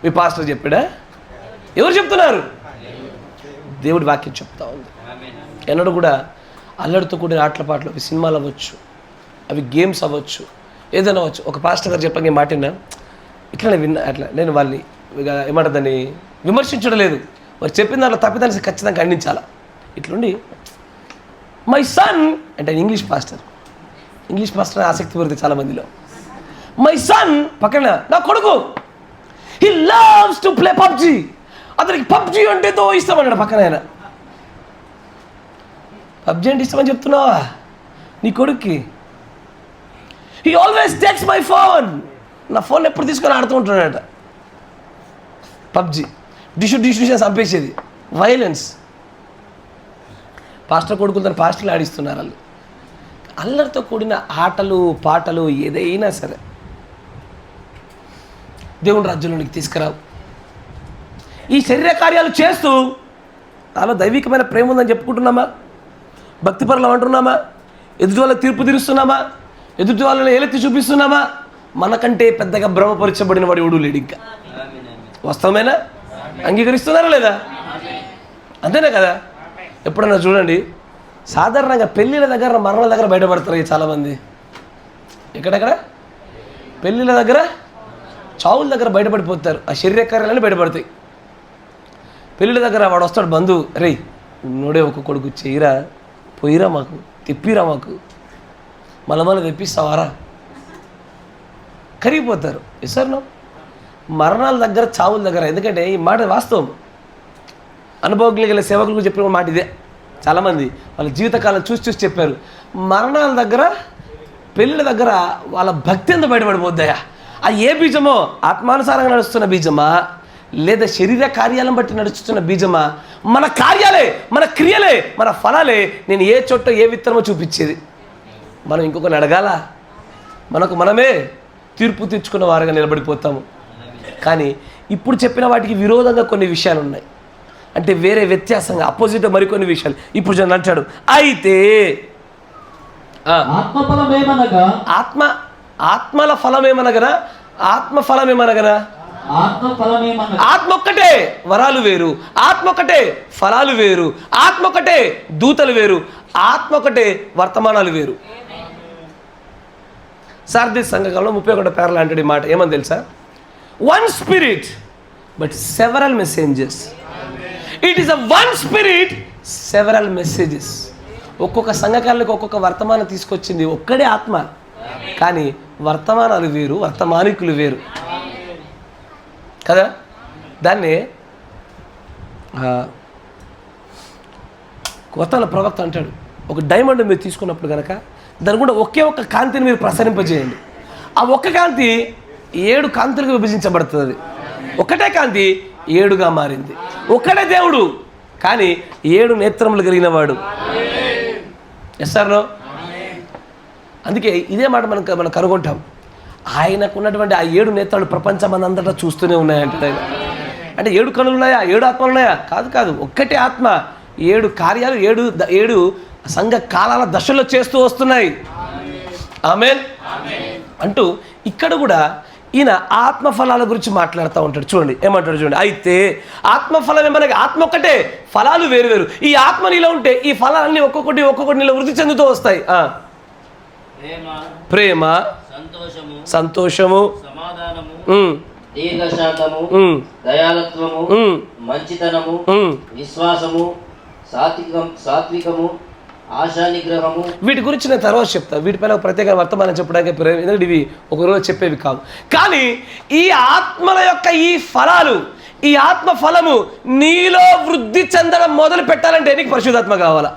మీ పాస్టర్ చెప్పాడా? ఎవరు చెప్తున్నారు? దేవుడి వాక్యం చెప్తా ఉంది. ఎన్నడూ కూడా అల్లడితో కూడిన ఆటల పాటలు, అవి సినిమాలు అవ్వచ్చు, అవి గేమ్స్ అవ్వచ్చు, ఏదైనా అవ్వచ్చు. ఒక పాస్టర్ గారు చెప్పంగా మాట విన్నా, ఇట్లా విన్నా, అట్లా నేను వాళ్ళని ఏమంటారు దాన్ని విమర్శించడం లేదు, వారు చెప్పిన దాంట్లో తప్పిదాన్ని ఖచ్చితంగా ఖండించాలా. ఇట్లుండి మై సన్ అంటే ఇంగ్లీష్ పాస్టర్ ఆసక్తి పెరుగుతుంది చాలామందిలో. మై సన్ పక్కన నా కొడుకు, he loves to play PUBG, అతనికి పబ్జీ అంటే తో ఇష్టం అన్నాడు పక్కన ఆయన. పబ్జీ అంటే ఇష్టమని చెప్తున్నావా నీ కొడుక్కి? He always takes my phone, నా ఫోన్ ఎప్పుడు తీసుకొని ఆడుతూ ఉంటున్నాడట. పబ్జీ డిస్ట్రిబ్యూషన్ చంపేసేది, వైలెన్స్. పాస్టర్ కొడుకులు తన పాస్టర్లు ఆడిస్తున్నారు. వాళ్ళు అల్లరితో కూడిన ఆటలు పాటలు ఏదైనా సరే దేవుని రాజ్యంలోనికి తీసుకురావు. ఈ శరీర కార్యాలు చేస్తూ నాలో దైవికమైన ప్రేమ ఉందని చెప్పుకుంటున్నామా? భక్తిపరులం అంటున్నామా? ఎదుటి వాళ్ళ తీర్పు తీరుస్తున్నామా? ఎదుటి వాళ్ళని ఏలెత్తి చూపిస్తున్నామా? మనకంటే పెద్దగా భ్రమపరచబడిన వాడు ఎవడు లేడు. ఇంకా వాస్తవమేనా? అంగీకరిస్తున్నారా లేదా? అంతేనా కదా? ఎప్పుడన్నా చూడండి, సాధారణంగా పెళ్ళిళ్ళ దగ్గర మరణాల దగ్గర బయటపడతారు చాలామంది. ఎక్కడెక్కడ పెళ్ళిళ్ళ దగ్గర చావుల దగ్గర బయటపడిపోతారు. ఆ శరీర కార్యాలన్నీ బయటపడతాయి. పెళ్ళిళ్ళ దగ్గర వాడు వస్తాడు బంధువు, రే నోడే ఒక కొడుకు చేయరా, పోయిరా, మాకు తెప్పిరా, మాకు మళ్ళీ తెప్పిస్తావారా, కరిగిపోతారు. SR no? మరణాల దగ్గర చావుల దగ్గర. ఎందుకంటే ఈ మాట వాస్తవం. అనుభవజ్ఞులు గల సేవకులకు చెప్పిన మాట ఇదే. చాలామంది వాళ్ళ జీవితకాలం చూసి చెప్పారు. మరణాల దగ్గర పెళ్ళిళ్ళ దగ్గర వాళ్ళ భక్తి ఎంత బయటపడిపోద్దాయా? ఆ ఏ బీజమో ఆత్మానుసారంగా నడుస్తున్న బీజమా, లేదా శరీర కార్యాలను బట్టి నడుస్తున్న బీజమా? మన కార్యాలే, మన క్రియలే, మన ఫలాలే నేను ఏ చోట ఏ విత్తనమో చూపించేది. మనం ఇంకొకరిని అడగాల? మనకు మనమే తీర్పు తీర్చుకున్న వారుగా నిలబడిపోతాము. కానీ ఇప్పుడు చెప్పిన వాటికి విరోధంగా కొన్ని విషయాలు ఉన్నాయి. అంటే వేరే వ్యత్యాసంగా అపోజిట్ మరికొన్ని విషయాలు ఇప్పుడు జనం అంటాడు. అయితే ఆత్మఫలమేమనగా ఆత్మల ఫలమేమనగనా? ఆత్మఫలమేమనగనా? ఆత్మ ఒక్కటే, వరాలు వేరు. ఆత్మ ఒక్కటే, ఫలాలు వేరు. ఆత్మ ఒక్కటే, దూతలు వేరు. ఆత్మ ఒక్కటే, వర్తమానాలు వేరు. సార్ది సంఘకాలంలో 31 పేర్లు అంటాడు ఈ మాట. ఏమని తెలుసా? One spirit but several messengers. It is a one spirit, several messages. ఒక్కొక్క సంఘకాలకు ఒక్కొక్క వర్తమానం తీసుకొచ్చింది ఒక్కడే ఆత్మ. కానీ వర్తమానాలు వేరు, వర్తమానికులు వేరు కదా. దాన్ని కొత్త ప్రవక్త అంటాడు, ఒక డైమండ్ మీరు తీసుకున్నప్పుడు కనుక దాని కూడా ఒకే ఒక్క కాంతిని మీరు ప్రసరింపజేయండి. ఆ ఒక్క కాంతి 7 కాంతులుగా విభజించబడుతుంది. ఒకటే కాంతి 7గా మారింది. ఒక్కడే దేవుడు, కానీ 7 నేత్రములు కలిగిన వాడు. ఎస్ఆర్నో? అందుకే ఇదే మాట మనం కనుగొంటాం. ఆయనకు ఉన్నటువంటి ఆ 7 నేత్రాలు ప్రపంచం అంతటా చూస్తూనే ఉన్నాయంటే ఆయన. అంటే 7 కనులు ఉన్నాయా? 7 ఆత్మలు ఉన్నాయా? కాదు. ఒక్కటే ఆత్మ 7 కార్యాలు 7 సంఘ కాలాల దశలో చేస్తూ వస్తున్నాయి. ఆమేన్ అంటూ ఇక్కడ కూడా ఈయన ఆత్మఫలాల గురించి మాట్లాడుతూ ఉంటాడు. చూడండి ఏమంటాడు, చూడండి. అయితే ఆత్మఫలం ఏమనగా ఆత్మ ఒక్కటే, ఫలాలు వేరు వేరు. ఈ ఆత్మ నీలో ఉంటే ఈ ఫలాలన్నీ ఒక్కొక్కటి నీలో వృద్ధి చెందుతూ వస్తాయి. ప్రేమ, సంతోషము, సమాధానము, దీర్ఘశాంతము, దయాలత్వము, మంచితనము, విశ్వాసము, సాత్వికము, ఆశా నిగ్రహము. వీటి గురించి నేను తర్వాత చెప్తాను. వీటిపైన ప్రత్యేక వర్తమానం చెప్పడానికి ఎందుకంటే ఇవి ఒకరోజు చెప్పేవి కావు. కానీ ఈ ఆత్మల యొక్క ఈ ఫలాలు, ఈ ఆత్మ ఫలము నీలో వృద్ధి చెందడం మొదలు పెట్టాలంటే నీకు పరిశుద్ధాత్మ కావాలా?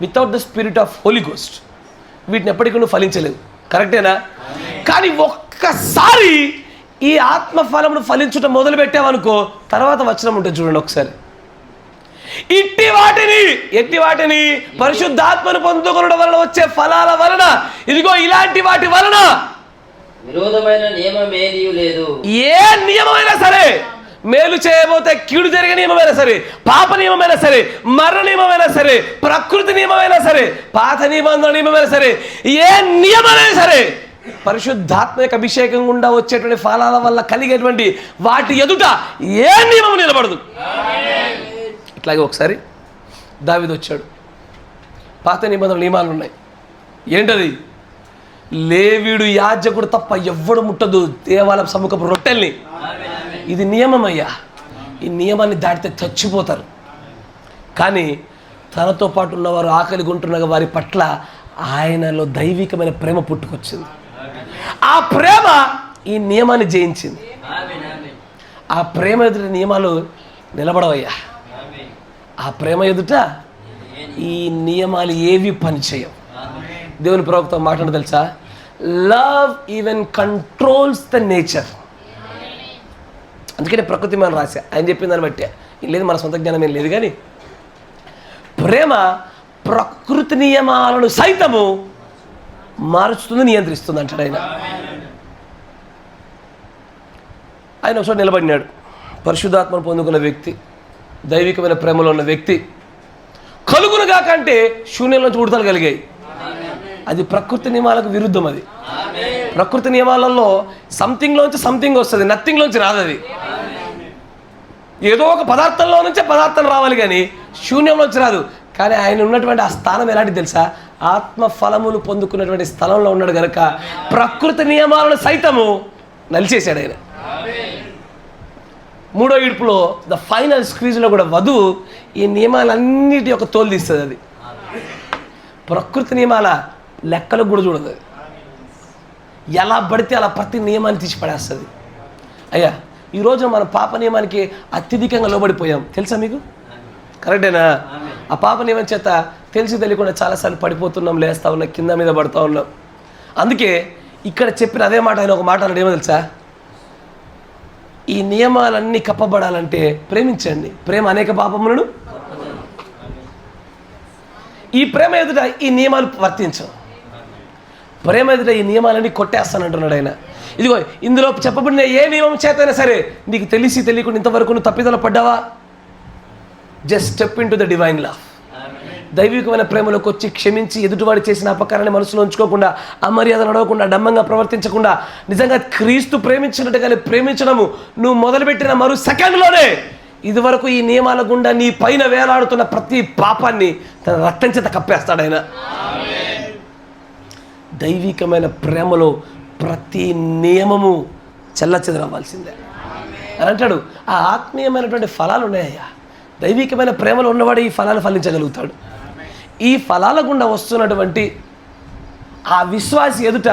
Without the spirit of holy ghost వీటిని ఎప్పటికీ నువ్వు ఫలించలేవు. కరెక్టేనా? కానీ ఒక్కసారి ఈ ఆత్మ ఫలమును ఫలించడం మొదలు పెట్టావనుకో, తర్వాత వచనం ఉంటుంది చూడండి ఒకసారి. ఎట్టి వాటిని పరిశుద్ధాత్మను పొందుకొనడం వలన వచ్చే ఫలాల వలన, ఇదిగో ఇలాంటి వాటి వలన విరోధమైన నియమం ఏదీ లేదు. ఏ నియమమైనా సరే, మేలు చేయబోతే కీడు జరిగే నియమమైనా సరే, పాప నియమమైనా సరే, మరణ నియమమైనా సరే, ప్రకృతి నియమమైనా సరే, పాత నిబంధన నియమమైనా సరే, ఏ నియమైనా సరే పరిశుద్ధాత్మ యొక్క అభిషేకం గుండా వచ్చేటువంటి ఫలాల వల్ల కలిగేటువంటి వాటి ఎదుట ఏ నియమం నిలబడదు. ఇట్లాగే ఒకసారి దావీదు వచ్చాడు. పాత నిబంధన నియమాలు ఉన్నాయి. ఏంటది? లేవీయుడు యాజకుడు తప్ప ఎవ్వడు ముట్టదు దేవాలయ సముఖపు రొట్టెల్ని. ఇది నియమం అయ్యా. ఈ నియమాన్ని దాటితే చచ్చిపోతారు. కానీ తనతో పాటు ఉన్నవారు ఆకలిగా ఉంటున్న వారి పట్ల ఆయనలో దైవికమైన ప్రేమ పుట్టుకొచ్చింది. ఆ ప్రేమ ఈ నియమాన్ని జయించింది. ఆ ప్రేమ ఎదుట నియమాలు నిలబడవయ్యా. ఆ ప్రేమ ఎదుట ఈ నియమాలు ఏవి పనిచేయవు. దేవుని ప్రవక్త మాట్లాడ తెలుసా, love even controls the nature. అందుకనే ప్రకృతి మనం రాశా ఆయన చెప్పిన దాన్ని బట్టే, లేదు మన సొంత జ్ఞానం ఏం లేదు, కానీ ప్రేమ ప్రకృతి నియమాలను సైతము మారుస్తుంది, నియంత్రిస్తుంది అంటాడు ఆయన. ఆయన ఒకసారి నిలబడినాడు, పరిశుద్ధాత్మను పొందుకున్న వ్యక్తి, దైవికమైన ప్రేమలో ఉన్న వ్యక్తి. కలుగునుగా కంటే శూన్యంలోంచి ఉడతలు కలిగాయి. అది ప్రకృతి నియమాలకు విరుద్ధం. అది ప్రకృతి నియమాలలో సంథింగ్లోంచి సంథింగ్ వస్తుంది, నథింగ్లోంచి రాదు. అది ఏదో ఒక పదార్థంలో నుంచే పదార్థం రావాలి, కానీ శూన్యంలోంచి రాదు. కానీ ఆయన ఉన్నటువంటి ఆ స్థానం ఎలాంటి తెలుసా, ఆత్మ ఫలములు పొందుకున్నటువంటి స్థలంలో ఉన్నాడు కనుక ప్రకృతి నియమాలను సైతము నలిచేశాడు ఆయన. మూడో ఇడుపులో ద ఫైనల్ స్క్వీజ్లో కూడా వధువు ఈ నియమాలన్నిటి యొక్క తోలు తీస్తుంది. అది ప్రకృతి నియమాల లెక్కలకు కూడా చూడదు. అది ఎలా పడితే అలా ప్రతి నియమాన్ని తీసి పడేస్తుంది. అయ్యా, ఈరోజు మనం పాప నియమానికి అత్యధికంగా లోబడిపోయాం, తెలుసా మీకు? కరెక్టేనా? ఆ పాప నియమం చేత తెలిసి తెలియకుండా చాలాసార్లు పడిపోతున్నాం, లేస్తూ ఉన్నాం, కింద మీద పడుతూ ఉన్నాం. అందుకే ఇక్కడ చెప్పిన అదే మాట ఆయన ఒక మాట అన్నాడు, ఏమో తెలుసా, ఈ నియమాలన్నీ కప్పబడాలంటే ప్రేమించండి, ప్రేమ అనేక పాపములను. ఈ ప్రేమ ఎదుట ఈ నియమాలు వర్తించవు. ప్రేమ ఎదుట ఈ నియమాలన్నీ కొట్టేస్తానంటున్నాడు ఆయన. ఇదిగో ఇందులో చెప్పబడిన ఏ నియమం చేతైనా సరే నీకు తెలిసి తెలియకుండా ఇంతవరకు నువ్వు తప్పిదల పడ్డావా, just step into the divine love. దైవికమైన ప్రేమలోకి వచ్చి క్షమించి ఎదుటివాడు చేసిన అపకారాన్ని మనసులో ఉంచుకోకుండా, అమర్యాద నడవకుండా, డంబంగా ప్రవర్తించకుండా, నిజంగా క్రీస్తు ప్రేమించినట్టుగానే ప్రేమించడము నువ్వు మొదలుపెట్టిన మరో సెకండ్లోనే ఇదివరకు ఈ నియమాల గుండా నీ పైన వేలాడుతున్న ప్రతి పాపాన్ని తన రక్తం చేత కప్పేస్తాడు ఆయన. దైవికమైన ప్రేమలో ప్రతి నియమము చెల్లచెదరవ్వాల్సిందే అని అంటాడు. ఆ ఆత్మీయమైనటువంటి ఫలాలు ఉన్నాయ్యా. దైవికమైన ప్రేమలో ఉన్నవాడు ఈ ఫలాలు ఫలించగలుగుతాడు. ఈ ఫలాల గుండా వస్తున్నటువంటి ఆ విశ్వాసి ఎదుట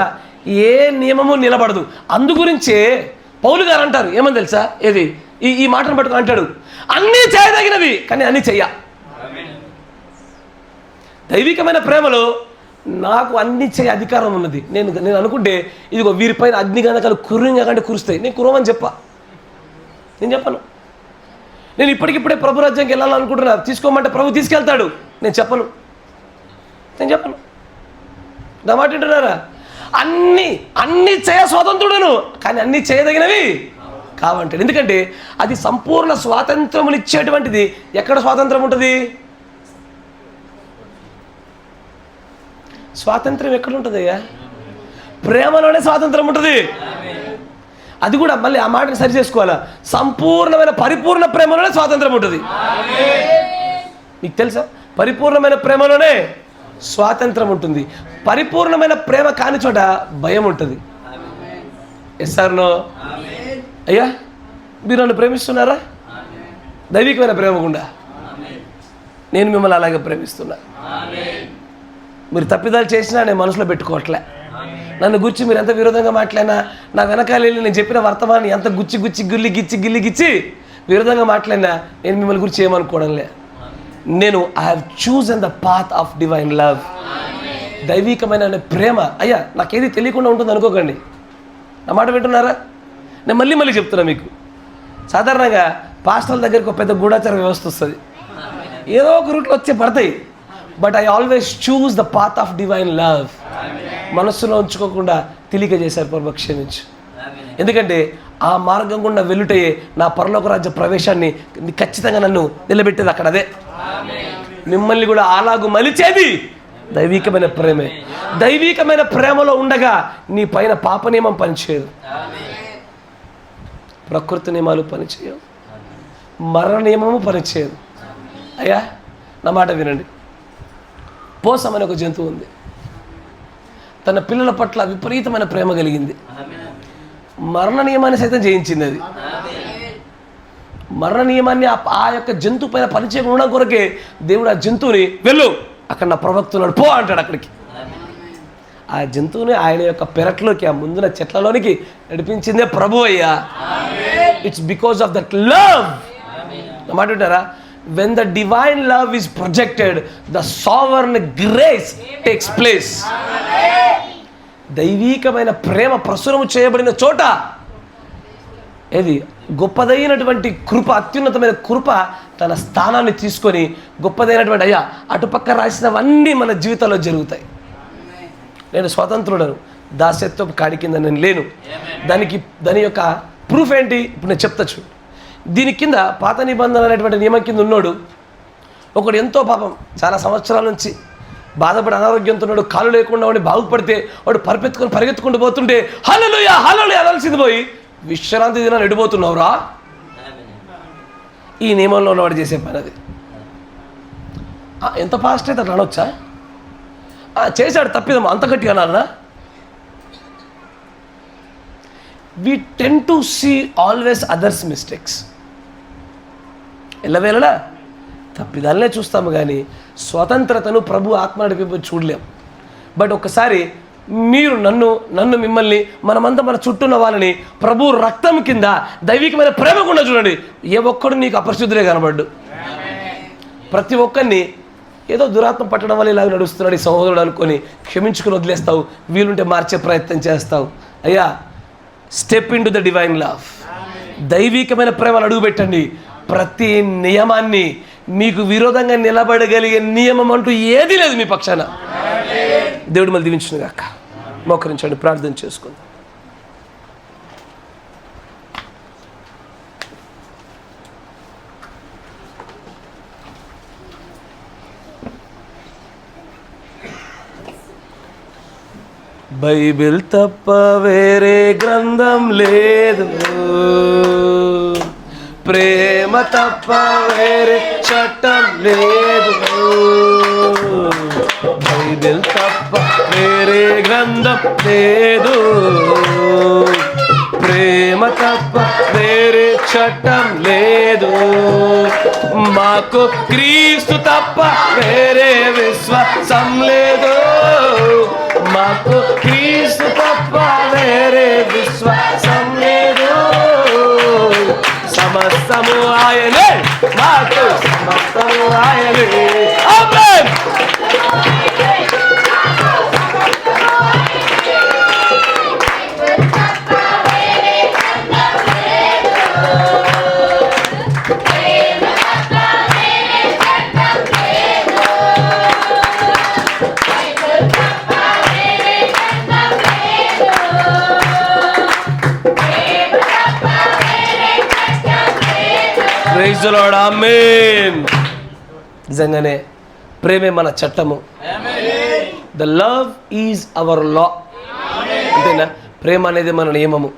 ఏ నియమము నిలబడదు. అందుగురించే పౌలు గారు అంటారు, ఏమని తెలుసా, ఏది ఈ మాటను పట్టుకుని అంటాడు, అన్నీ చేయదగినవి కానీ అన్నీ చెయ్య. దైవికమైన ప్రేమలో నాకు అన్ని చేయ అధికారం ఉన్నది. నేను అనుకుంటే ఇదిగో వీరిపైన అగ్నిగంధకాలు కుర్రింగా కంటే కురుస్తాయి, నేను కురవని నేను చెప్పను. నేను ఇప్పటికిప్పుడే ప్రభు రాజ్యానికి వెళ్ళాలనుకుంటున్నా, తీసుకోమంటే ప్రభు తీసుకెళ్తాడు, నేను చెప్పను. నా మాట వింటున్నారా? అన్నీ చేయ స్వాతంత్రుడును కానీ అన్నీ చేయదగినవి కావంటాడు. ఎందుకంటే అది సంపూర్ణ స్వాతంత్రములు ఇచ్చేటువంటిది. ఎక్కడ స్వాతంత్రం ఉంటుంది? స్వాతంత్రం ఎక్కడ ఉంటుంది అయ్యా? ప్రేమలోనే స్వాతంత్రం ఉంటుంది. అది కూడా మళ్ళీ ఆ మాటని సరి చేసుకోవాలా, సంపూర్ణమైన పరిపూర్ణ ప్రేమలోనే స్వాతంత్రం ఉంటుంది. మీకు తెలుసా, పరిపూర్ణమైన ప్రేమలోనే స్వాతంత్రం ఉంటుంది. పరిపూర్ణమైన ప్రేమ కాని చోట భయం ఉంటుంది. Yes or no? అయ్యా, మీరు నన్ను ప్రేమిస్తున్నారా? దైవికమైన ప్రేమ గుండా నేను మిమ్మల్ని అలాగే ప్రేమిస్తున్నా. మీరు తప్పిదాలు చేసినా నేను మనసులో పెట్టుకోవట్లే. నన్ను గుచ్చి మీరు ఎంత విరోధంగా మాట్లాడినా, నా వెనకాల వెళ్ళి నేను చెప్పిన వర్తమాన్ని ఎంత గుచ్చి గిల్లి విరోధంగా మాట్లాడినా నేను మిమ్మల్ని గురించి ఏమనుకోవడంలే. నేను I have chosen the path of divine love. దైవికమైన ప్రేమ అయ్యా నాకేది తెలియకుండా ఉంటుంది అనుకోకండి. నా మాట వింటున్నారా? నేను మళ్ళీ చెప్తున్నా మీకు. సాధారణంగా పాస్టర్ల దగ్గరికి ఒక పెద్ద గూఢాచార వ్యవస్థ వస్తుంది, ఏదో ఒక రూట్లో వచ్చే పడతాయి. But I always choose the path of divine love. మనస్సులో ఉంచుకోకుండా తెలియజేశారు ప్రభు, క్షమించు. ఎందుకంటే ఆ మార్గం గుండా వెలుటే నా పరలోక రాజ్య ప్రవేశాన్ని ఖచ్చితంగా నన్ను నిలబెట్టేది అక్కడ. అదే మిమ్మల్ని కూడా అలాగూ మలిచేది దైవికమైన ప్రేమే. దైవికమైన ప్రేమలో ఉండగా నీ పైన పాప నియమం పనిచేయదు, ప్రకృతి నియమాలు పనిచేయవు, మరణ నియమము పనిచేయదు. అయ్యా నా మాట వినండి. పోసం అనే ఒక జంతువు ఉంది, తన పిల్లల పట్ల విపరీతమైన ప్రేమ కలిగింది. మరణ నియమాన్ని సైతం జయించింది. అది మరణ నియమాన్ని ఆ యొక్క జంతువు పైన పరిచయం ఉండడం కొరకే దేవుడు ఆ జంతువుని వెళ్ళు అక్కడ నా ప్రవక్త ఉన్నాడు పో అంటాడు అక్కడికి. ఆ జంతువుని ఆయన యొక్క పెరట్లోకి, ఆ ముందున చెట్లలోనికి నడిపించిందే ప్రభు అయ్యా. It's because of that love. మాట వింటారా? when the divine love is projected, the sovereign grace takes place. దైవీకమైన ప్రేమ ప్రసురము చేయబడిన చోట ఏది గొప్పదైనటువంటి కృప, అత్యున్నతమైన కృప తన స్థానాన్ని తీసుకొని గొప్పదైనటువంటి అయ్యా అటుపక్క రాసినవన్నీ మన జీవితంలో జరుగుతాయి. నేను స్వతంత్రుడను, దాస్యత్వం కాడి కింద నేను లేను. దాని యొక్క ప్రూఫ్ ఏంటి ఇప్పుడు నేను చెప్తా చూడు. దీని కింద పాత నిబంధన అనేటువంటి నియమం కింద ఉన్నాడు ఒకడు, ఎంతో పాపం చాలా సంవత్సరాల నుంచి బాధపడి అనారోగ్యంతో ఉన్నాడు, కాలు లేకుండా వాడిని బాగుపడితే వాడు పరిగెత్తుకుంటూ పోతుంటే హల్లెలూయా హల్లెలూయా అనాల్సింది పోయి విశ్రాంతి దినాన్ని ఎడిపోతున్నావురా. ఈ నియమంలో ఉన్నవాడు చేసే పని అది. ఎంత ఫాస్ట్ అయితే అట్లా అనొచ్చా? చేశాడు తప్పిదమ్మా అంత గట్టిగా అనాలనా? we tend to see always others mistakes. ఎల్లవేళలా తప్పిదాలనే చూస్తాము కానీ స్వతంత్రతను ప్రభు ఆత్మ నడిపి చూడలేం. బట్ ఒక్కసారి మీరు నన్ను మిమ్మల్ని మనమంతా మన చుట్టూన్న వాళ్ళని ప్రభు రక్తం కింద దైవికమైన ప్రేమ కూడా చూడండి. ఏ ఒక్కడు నీకు అపరిశుద్ధులే కనబడ్డు. ప్రతి ఒక్కరిని ఏదో దురాత్మ పట్టడం వల్ల ఇలాగ నడుస్తున్నాడు ఈ సహోదరుడు అనుకొని క్షమించుకుని వదిలేస్తావు, వీలుంటే మార్చే ప్రయత్నం చేస్తావు. అయ్యా step into the divine love. దైవికమైన ప్రేమను అడుగుపెట్టండి. ప్రతి నియమాన్ని, మీకు విరోధంగా నిలబడగలిగే నియమం అంటూ ఏదీ లేదు మీ పక్షాన. దేవుడు మళ్ళీ దీవించును గాక. మోకరించండి, ప్రార్థన చేసుకుందాం. బైబిల్ తప్ప వేరే గ్రంథం లేదు, ప్రేమ తప్ప వేరే చట్టం లేదు. బైబిల్ తప్ప వేరే గ్రంథం లేదు, ప్రేమ తప్ప వేరే చట్టం లేదు. మాకు క్రీస్తు తప్ప వేరే విశ్వాసం లేదు, మాకు క్రీస్తు తప్ప వేరే విశ్వాసం లేదు. సమస్తము ఆయనే, మాకు సమస్తము ఆయనే. Amen. Praise the lord. Amen. నిజంగానే ప్రేమే మన చట్టము. The love is our law. అంతేనా? ప్రేమ అనేది మన నియమము.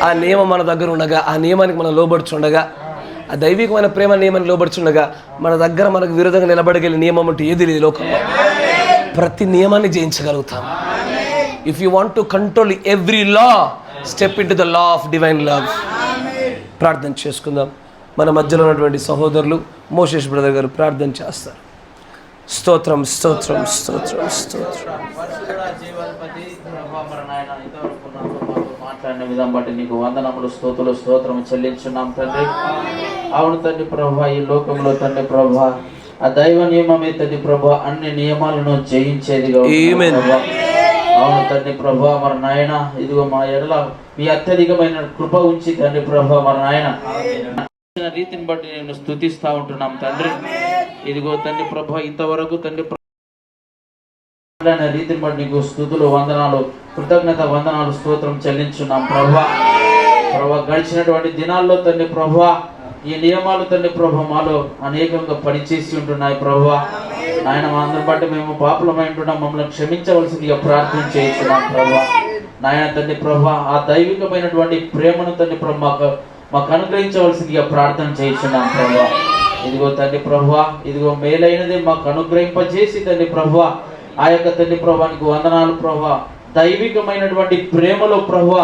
ఆ నియమం మన దగ్గర ఉండగా, ఆ నియమానికి మనం లోబడుచుండగా, ఆ దైవికమైన ప్రేమ నియమానికి లోబడుచుండగా మన దగ్గర మనకు విరోధంగా నిలబడగలిగే నియమం అంటూ ఏది లేదు లోకంలో. ప్రతి నియమాన్ని జయించగలుగుతాం. If you want to control every law, step into the law of divine love. ప్రార్థన చేసుకుందాం. మన మధ్యలో ఉన్నటువంటి సహోదరులు మోషేష్ బ్రదర్ గారు ప్రార్థన చేస్తారు. స్తోత్రం స్తోత్రం స్తోత్రం స్తోత్రం. మాట్లాడిన విధానం బట్టి నీకు వందనములు, స్తోతులు, స్తోత్రం చెల్లించున్నాం తండ్రి. అవును తండ్రి ప్రభా, ఈ లోకంలో తండ్రి ప్రభా ఆ దైవ నియమమే తండ్రి ప్రభా అన్ని నియమాలను జయించేదిగా. అవును తండ్రి ప్రభా మరి నాయన, ఇదిగో మా ఎడల మీ అత్యధికమైన కృప ఉంచి తండ్రి ప్రభా మరి నాయన రీతిని బట్టి నేను స్తుతిస్తా ఉంటున్నాం తండ్రి. ఇదిగో తండ్రి ప్రభా ఇంతవరకు తండ్రి రీతిని బట్టి నీకు స్తుతులు, వందనాలు, కృతజ్ఞత వందనాలు, స్తోత్రం చెల్లించున్నాం ప్రభా. గడిచినటువంటి దినాల్లో తండ్రి ప్రభా ఈ నియమాలు తండ్రి ప్రభా మాలో అనేకంగా పనిచేసి ఉంటున్నాయి ప్రభా. నాయన మా అందరి బట్టి మేము పాపులమై ఉంటున్నాం, మమ్మల్ని క్షమించవలసిందిగా ప్రార్థన చేస్తున్నాం ప్రభా. నాయన తండ్రి ప్రభా ఆ దైవికమైనటువంటి ప్రేమను తండ్రి ప్రభా మాకు అనుగ్రహించవలసిందిగా ప్రార్థన చేస్తున్నాం ప్రభా. ఇదిగో తండ్రి ప్రభా, ఇదిగో మేలైనది మాకు అనుగ్రహింపజేసి తండ్రి ప్రభా ఆ యొక్క తండ్రి ప్రభానికి వందనాలు ప్రభా. దైవికమైనటువంటి ప్రేమలో ప్రభా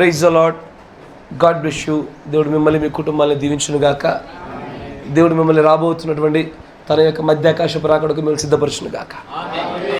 praise the Lord. God bless you. దేవుడు మిమ్మల్ని మీ కుటుంబాన్ని దీవించునుగాక. దేవుడు మిమ్మల్ని రాబోతున్నటువంటి తన యొక్క మధ్యాకాశపు రాకడకు మిమ్మల్ని సిద్ధపరచునుగాక.